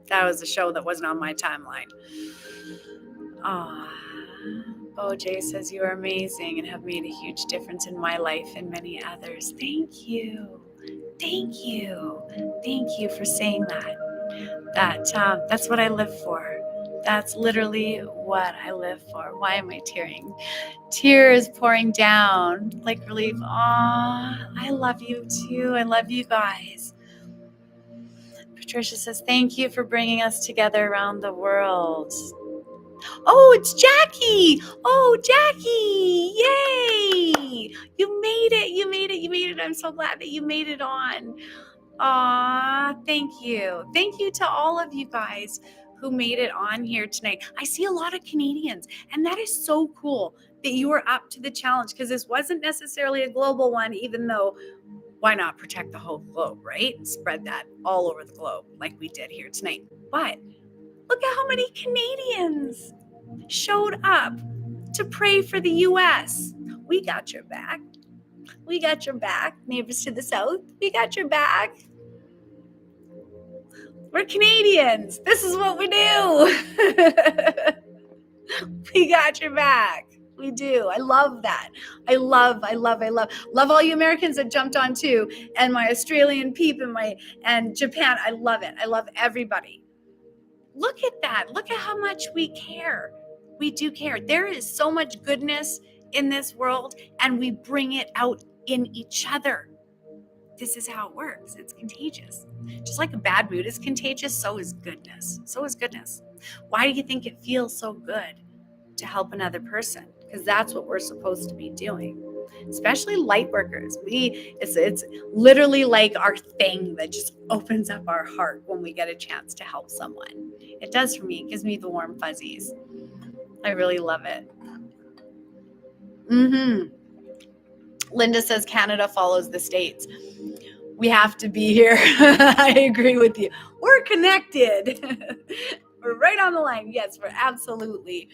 That was a show that wasn't on my timeline. BoJ says, you are amazing and have made a huge difference in my life and many others. Thank you. Thank you. Thank you for saying that. That's what I live for. That's literally what I live for. Why am I tearing? Tears pouring down like relief. Aw, I love you too. I love you guys. Patricia says, thank you for bringing us together around the world. Oh, it's Jackie. Oh, Jackie. Yay. You made it. You made it. You made it. I'm so glad that you made it on. Aw, thank you. Thank you to all of you guys who made it on here tonight. I see a lot of Canadians, and that is so cool that you were up to the challenge, because this wasn't necessarily a global one, even though why not protect the whole globe, right? Spread that all over the globe like we did here tonight. But look at how many Canadians showed up to pray for the U.S. We got your back. We got your back. Neighbors to the south, we got your back. We're Canadians. This is what we do. We got your back. We do. I love that. I love all you Americans that jumped on too, and my Australian peep and Japan. I love it. I love everybody. Look at that. Look at how much we care. We do care. There is so much goodness in this world, and we bring it out in each other. This is how it works. It's contagious. Just like a bad mood is contagious, so is goodness. So is goodness. Why do you think it feels so good to help another person? Because that's what we're supposed to be doing. Especially light workers. It's literally like our thing that just opens up our heart when we get a chance to help someone. It does for me. It gives me the warm fuzzies. I really love it. Linda says Canada follows the States. We have to be here. I agree with you. We're connected. We're right on the line. Yes, we're absolutely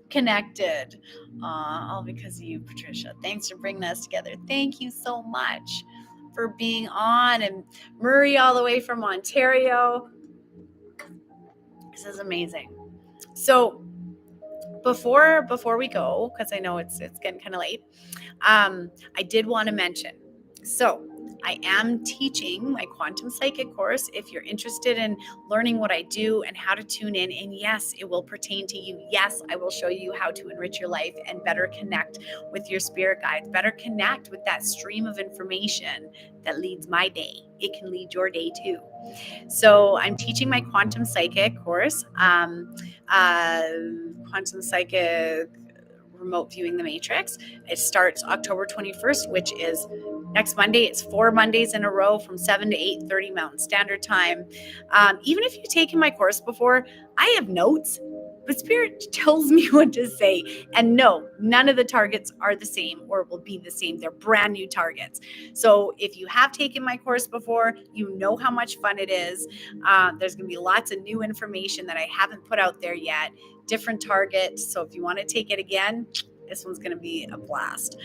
connected. All because of you, Patricia. Thanks for bringing us together. Thank you so much for being on. And Murray all the way from Ontario. This is amazing. So before we go, because I know it's getting kind of late, I did want to mention, so I am teaching my quantum psychic course. If you're interested in learning what I do and how to tune in, and yes, it will pertain to you. Yes, I will show you how to enrich your life and better connect with your spirit guides, better connect with that stream of information that leads my day. It can lead your day too. So I'm teaching my quantum psychic course, quantum psychic remote viewing the matrix. It starts October 21st, which is next Monday. It's 4 Mondays in a row from 7 to 8:30 Mountain Standard Time. Even if you've taken my course before, I have notes, but Spirit tells me what to say. And no, none of the targets are the same or will be the same. They're brand new targets. So if you have taken my course before, you know how much fun it is. There's going to be lots of new information that I haven't put out there yet. Different targets. So if you want to take it again, this one's going to be a blast.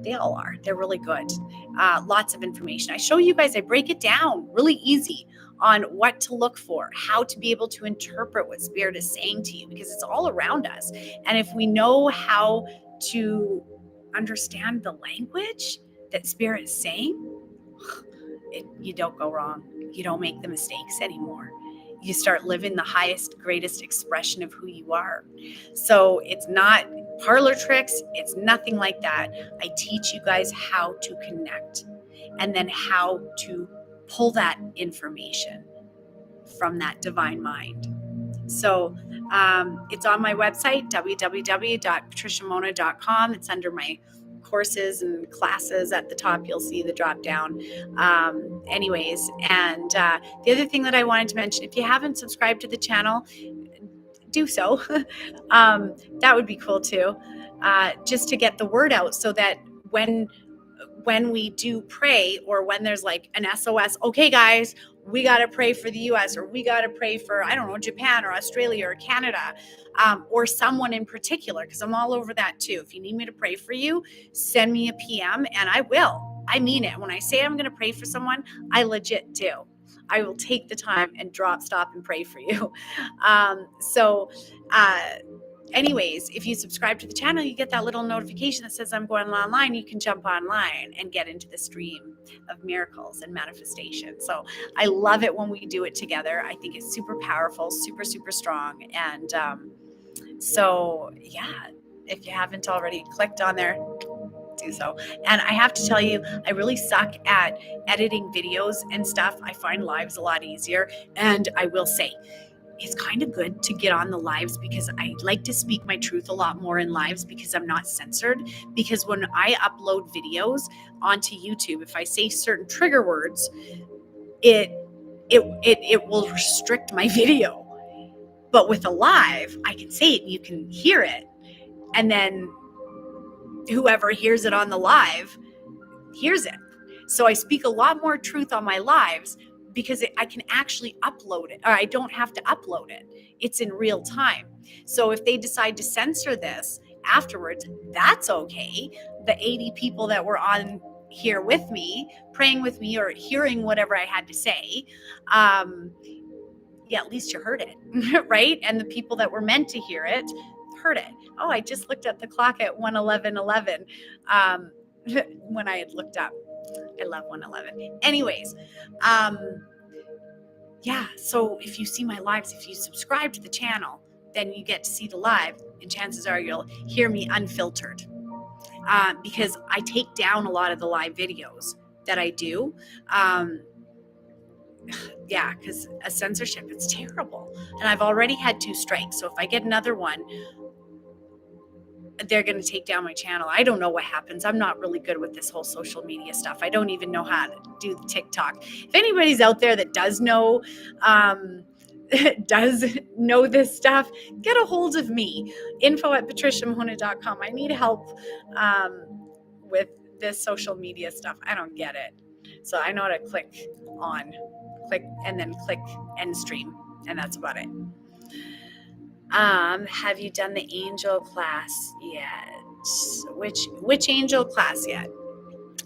They all are. They're really good. Lots of information. I show you guys, I break it down really easy on what to look for, how to be able to interpret what Spirit is saying to you, because it's all around us. And if we know how to understand the language that Spirit is saying, you don't go wrong. You don't make the mistakes anymore. You start living the highest, greatest expression of who you are. So it's not parlor tricks. It's nothing like that. I teach you guys how to connect and then how to pull that information from that divine mind. So it's on my website, www.patriciamona.com. It's under my courses and classes at the top. You'll see the drop down. Anyways, and the other thing that I wanted to mention, if you haven't subscribed to the channel, do so. That would be cool too. just to get the word out, so that when we do pray, or when there's like an SOS, okay guys, we got to pray for the US, or we got to pray for, I don't know, Japan or Australia or Canada, or someone in particular, because I'm all over that too. If you need me to pray for you, send me a PM and I will. I mean it. When I say I'm going to pray for someone, I legit do. I will take the time and stop and pray for you. Anyways, if you subscribe to the channel, you get that little notification that says I'm going online. You can jump online and get into the stream of miracles and manifestation. So I love it when we do it together. I think it's super powerful, super, super strong. And so, yeah, if you haven't already clicked on there, do so. And I have to tell you, I really suck at editing videos and stuff. I find lives a lot easier. And I will say, it's kind of good to get on the lives, because I like to speak my truth a lot more in lives, because I'm not censored. Because when I upload videos onto YouTube, if I say certain trigger words, it will restrict my video. But with a live, I can say it and you can hear it. And then whoever hears it on the live hears it. So I speak a lot more truth on my lives, because I can actually upload it, or I don't have to upload it. It's in real time. So if they decide to censor this afterwards, that's okay. The 80 people that were on here with me, praying with me, or hearing whatever I had to say, yeah, at least you heard it, right? And the people that were meant to hear it heard it. Oh, I just looked at the clock at 1:11:11 when I had looked up. I love 1:11. Anyways, yeah, so if you see my lives, if you subscribe to the channel, then you get to see the live, and chances are you'll hear me unfiltered, because I take down a lot of the live videos that I do. Yeah, because a censorship, it's terrible. And I've already had 2 strikes. So if I get another one, they're going to take down my channel. I don't know what happens. I'm not really good with this whole social media stuff. I don't even know how to do the TikTok. If anybody's out there that does know, this stuff, get a hold of me. info@patriciamona.com. I need help with this social media stuff. I don't get it. So I know how to click and then click end stream, and that's about it. Have you done the angel class yet? Which angel class yet?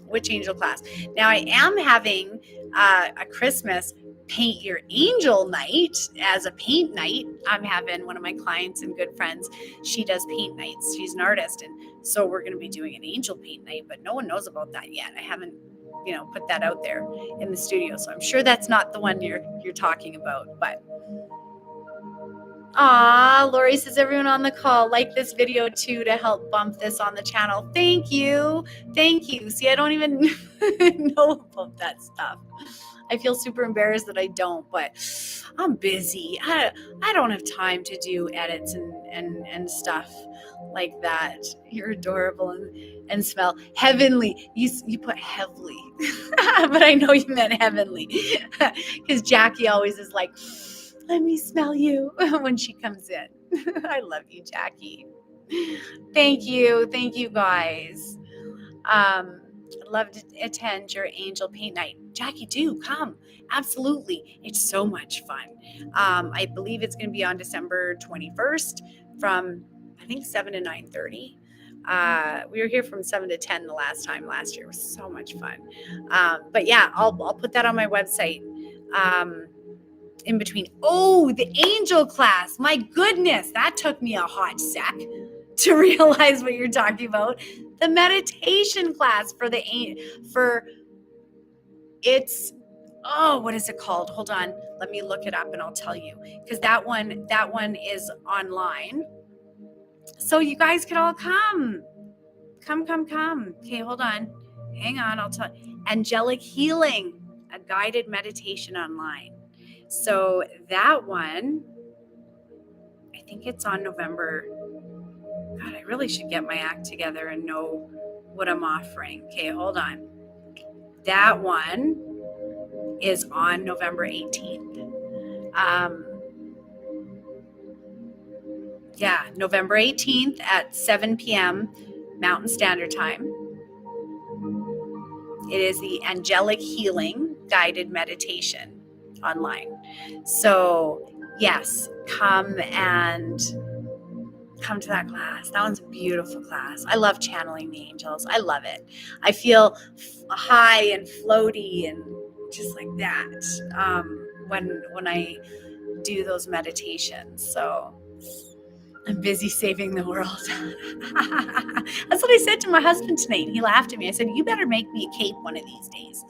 Which angel class? Now I am having a Christmas paint your angel night as a paint night. I'm having one of my clients and good friends. She does paint nights. She's an artist. And so we're going to be doing an angel paint night, but no one knows about that yet. I haven't, put that out there in the studio. So I'm sure that's not the one you're talking about, but Lori says, everyone on the call, like this video too to help bump this on the channel. Thank you. See, I don't even know about that stuff. I feel super embarrassed that I don't, but I'm busy. I don't have time to do edits and stuff like that. You're adorable and smell heavenly. You put heavily, but I know you meant heavenly, because Jackie always is like, let me smell you when she comes in. I love you, Jackie. Thank you guys. I'd love to attend your angel paint night. Jackie, do come. Absolutely. It's so much fun. I believe it's going to be on December 21st from, I think, 7 to 9:30. We were here from 7 to 10 last year. It was so much fun. But yeah, I'll put that on my website. In between. Oh, the angel class. My goodness, that took me a hot sec to realize what you're talking about. The meditation class what is it called? Hold on. Let me look it up and I'll tell you. Because that one is online. So you guys can all come. Come. Okay, hold on. Hang on, I'll tell you. Angelic Healing, a guided meditation online. So that one, I think it's on November. God, I really should get my act together and know what I'm offering. Okay, hold on. That one is on November 18th. November 18th at 7 p.m. Mountain Standard Time. It is the Angelic Healing Guided Meditation online. So yes, come to that class. That one's a beautiful class. I love channeling the angels. I love it. I feel high and floaty and just like that when I do those meditations. So I'm busy saving the world. That's what I said to my husband tonight. He laughed at me. I said, you better make me a cape one of these days.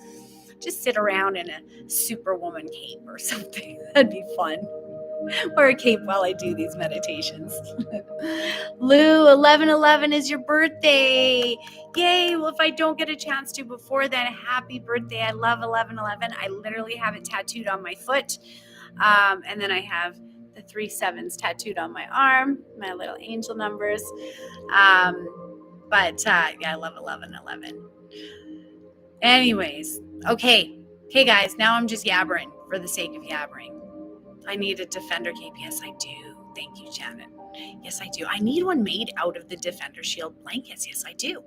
Just sit around in a superwoman cape or something. That'd be fun. Wear a cape while I do these meditations. Lou, 11/11 is your birthday. Yay. Well, if I don't get a chance to before then, happy birthday. I love 11/11. I literally have it tattooed on my foot. And then I have the 3 7s tattooed on my arm, my little angel numbers. I love 11/11. Anyways, okay, guys, now I'm just yabbering for the sake of yabbering. I need a Defender cape. Yes, I do. Thank you, Janet. Yes, I do. I need one made out of the Defender Shield blankets. Yes, I do.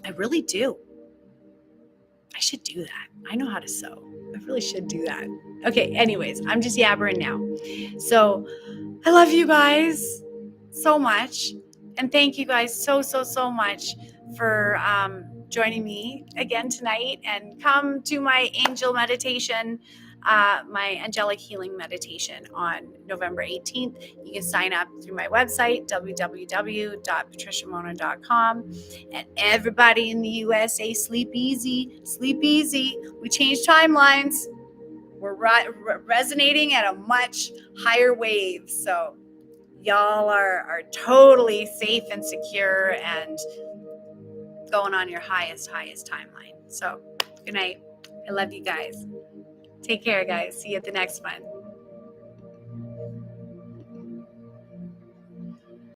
I really do. I should do that. I know how to sew. I really should do that. Okay, anyways, I'm just yabbering now. So I love you guys so much. And thank you guys so much for joining me again tonight. And come to my angel meditation, my angelic healing meditation on November 18th. You can sign up through my website, www.patriciamona.com. And everybody in the USA, sleep easy, sleep easy. We changed timelines. We're resonating at a much higher wave. So y'all are totally safe and secure and going on your highest timeline. So good night. I love you guys. Take care, guys. See you at the next one.